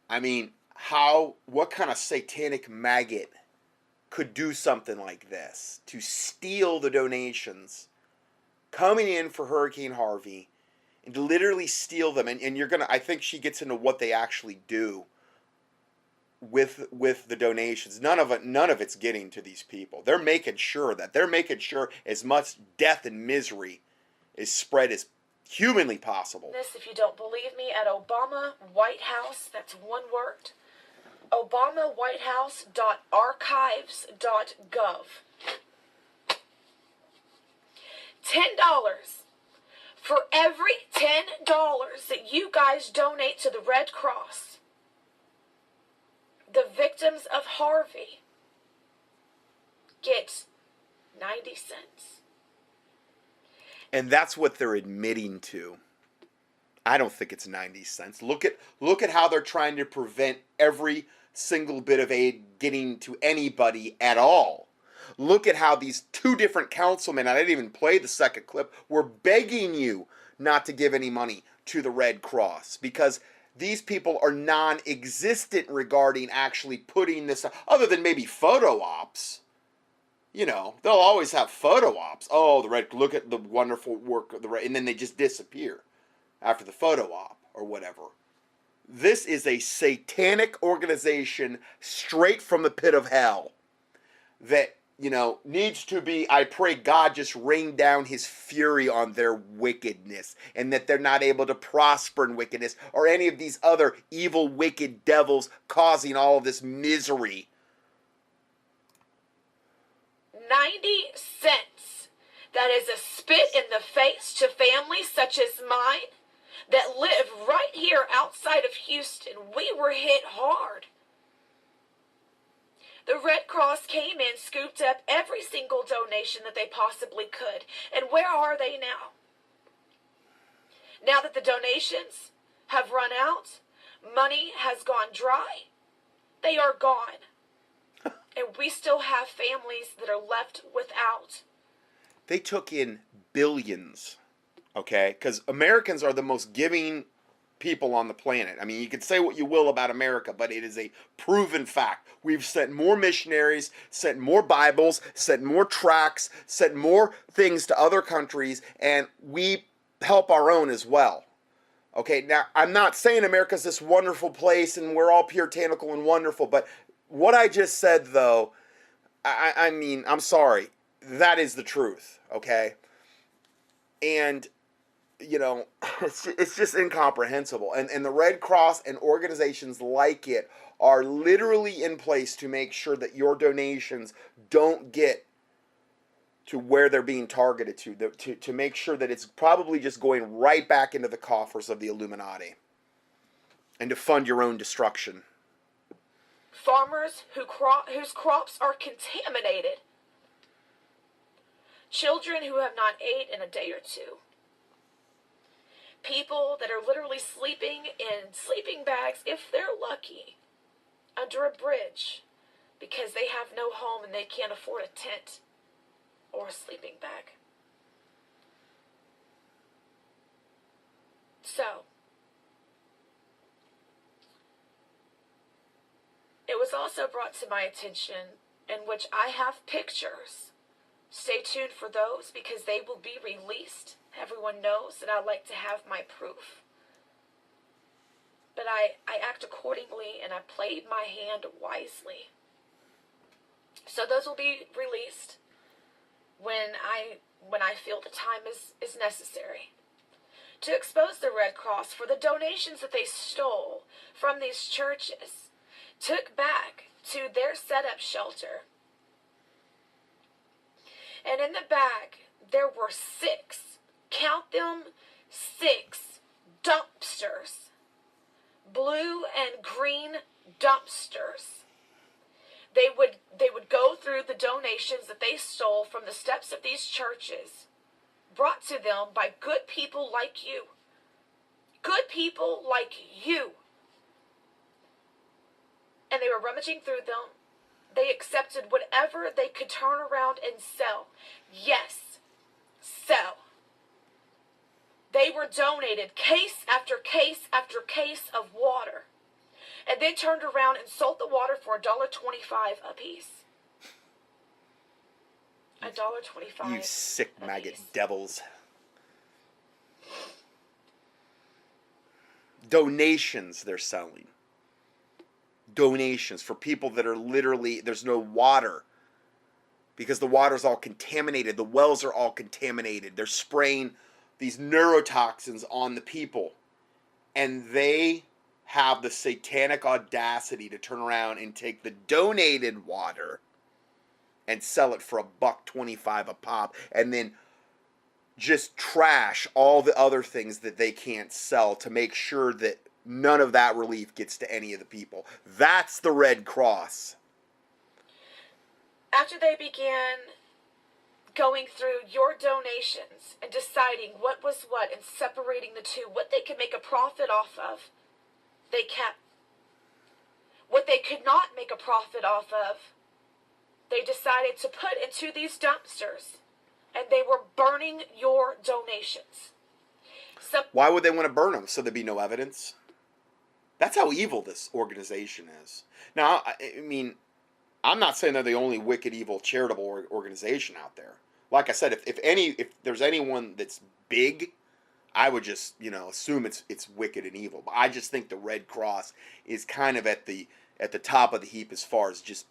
I mean, what kind of satanic maggot could do something like this, to steal the donations coming in for Hurricane Harvey and literally steal them. And you're gonna, I think she gets into what they actually do with the donations. None of it's getting to these people. They're making sure as much death and misery is spread as humanly possible. This, if you don't believe me, at Obama White House, that's one word, obamawhitehouse.archives.gov. $10 for every $10 that you guys donate to the Red Cross. The victims of Harvey get 90 cents. And that's what they're admitting to. I don't think it's 90 cents. Look at how they're trying to prevent every single bit of aid getting to anybody at all. Look at how these two different councilmen, I didn't even play the second clip, were begging you not to give any money to the Red Cross because these people are non-existent regarding actually putting this, other than maybe photo ops. You know, they'll always have photo ops. Oh, look at the wonderful work of the Red, and then they just disappear after the photo op or whatever. This is a satanic organization straight from the pit of hell that, you know, needs to be, I pray God just rain down his fury on their wickedness and that they're not able to prosper in wickedness or any of these other evil, wicked devils causing all of this misery. 90 cents. That is a spit in the face to families such as mine that live right here outside of Houston. We were hit hard. The Red Cross came in, scooped up every single donation that they possibly could. And where are they now? Now that the donations have run out, money has gone dry, they are gone. And we still have families that are left without. They took in billions, okay? Because Americans are the most giving people on the planet. I mean, you can say what you will about America, but it is a proven fact. We've sent more missionaries, sent more Bibles, sent more tracts, sent more things to other countries, and we help our own as well. Okay, now, I'm not saying America's this wonderful place and we're all puritanical and wonderful, but what I just said, though, I mean, I'm sorry. That is the truth, okay? And, you know, it's just incomprehensible. And the Red Cross and organizations like it are literally in place to make sure that your donations don't get to where they're being targeted to make sure that it's probably just going right back into the coffers of the Illuminati and to fund your own destruction. Farmers whose crops are contaminated. Children who have not ate in a day or two. People that are literally sleeping in sleeping bags, if they're lucky, under a bridge because they have no home and they can't afford a tent or a sleeping bag. So, it was also brought to my attention, in which I have pictures. Stay tuned for those because they will be released. Everyone knows that I like to have my proof. But I act accordingly and I played my hand wisely. So those will be released when I feel the time is necessary. To expose the Red Cross for the donations that they stole from these churches, took back to their setup shelter. And in the bag, there were 6, count them, 6 dumpsters. Blue and green dumpsters. They would go through the donations that they stole from the steps of these churches, brought to them by good people like you. Good people like you. And they were rummaging through them. They accepted whatever they could turn around and sell. Yes, sell. They were donated case after case after case of water. And then turned around and sold the water for $1.25 a piece. $1.25. You sick maggot devils. Donations they're selling. Donations for people that are literally, there's no water because the water's all contaminated. The wells are all contaminated. They're spraying these neurotoxins on the people. And they have the satanic audacity to turn around and take the donated water and sell it for $1.25 a pop, and then just trash all the other things that they can't sell to make sure that none of that relief gets to any of the people. That's the Red Cross. After they began going through your donations and deciding what was what and separating the two, what they could make a profit off of, they kept. What they could not make a profit off of, they decided to put into these dumpsters, and they were burning your donations. So, why would they want to burn them? So there'd be no evidence? That's how evil this organization is. Now, I mean, I'm not saying they're the only wicked, evil, charitable organization out there. Like I said, if there's anyone that's big, I would just, assume it's wicked and evil. But I just think the Red Cross is kind of at the top of the heap as far as just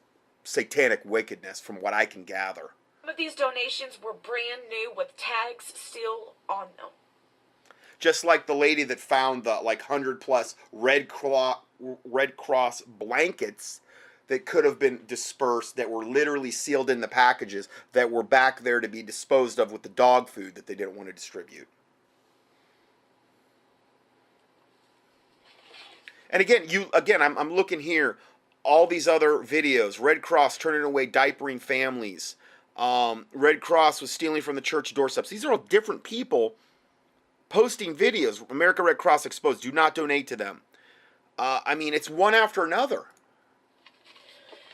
satanic wickedness, from what I can gather. some of these donations were brand new with tags still on them. Just like the lady that found the 100+ Red Cross blankets that could have been dispersed, that were literally sealed in the packages, that were back there to be disposed of with the dog food that they didn't want to distribute. And again, I'm looking here, all these other videos. Red Cross turning away diapering families. Red Cross was stealing from the church doorsteps. These are all different people posting videos. American Red Cross exposed. Do not donate to them. I mean, it's one after another.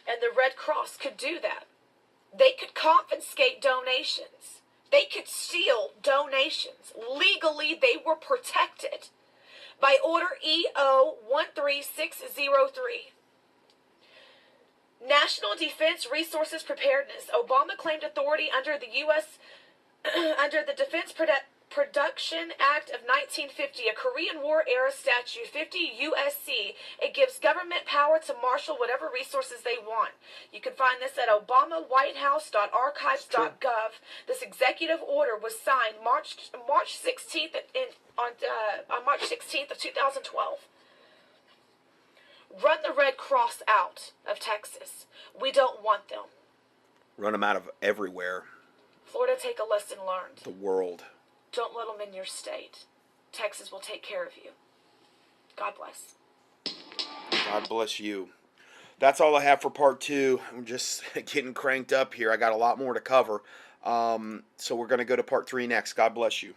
And the Red Cross could do that. They could confiscate donations. They could steal donations. Legally, they were protected by Order EO 13603. National Defense Resources Preparedness. Obama claimed authority under the U.S. under the Defense Production Act of 1950, a Korean War era statute, 50 USC. It gives government power to marshal whatever resources they want. You can find this at obamawhitehouse.archives.gov. This executive order was signed March 16th on March 16th of 2012. Run the Red Cross out of Texas. We don't want them. Run them out of everywhere. Florida, take a lesson learned. The world. Don't let them in your state. Texas will take care of you. God bless. God bless you. That's all I have for part 2. I'm just getting cranked up here. I got a lot more to cover. So we're going to go to part 3 next. God bless you.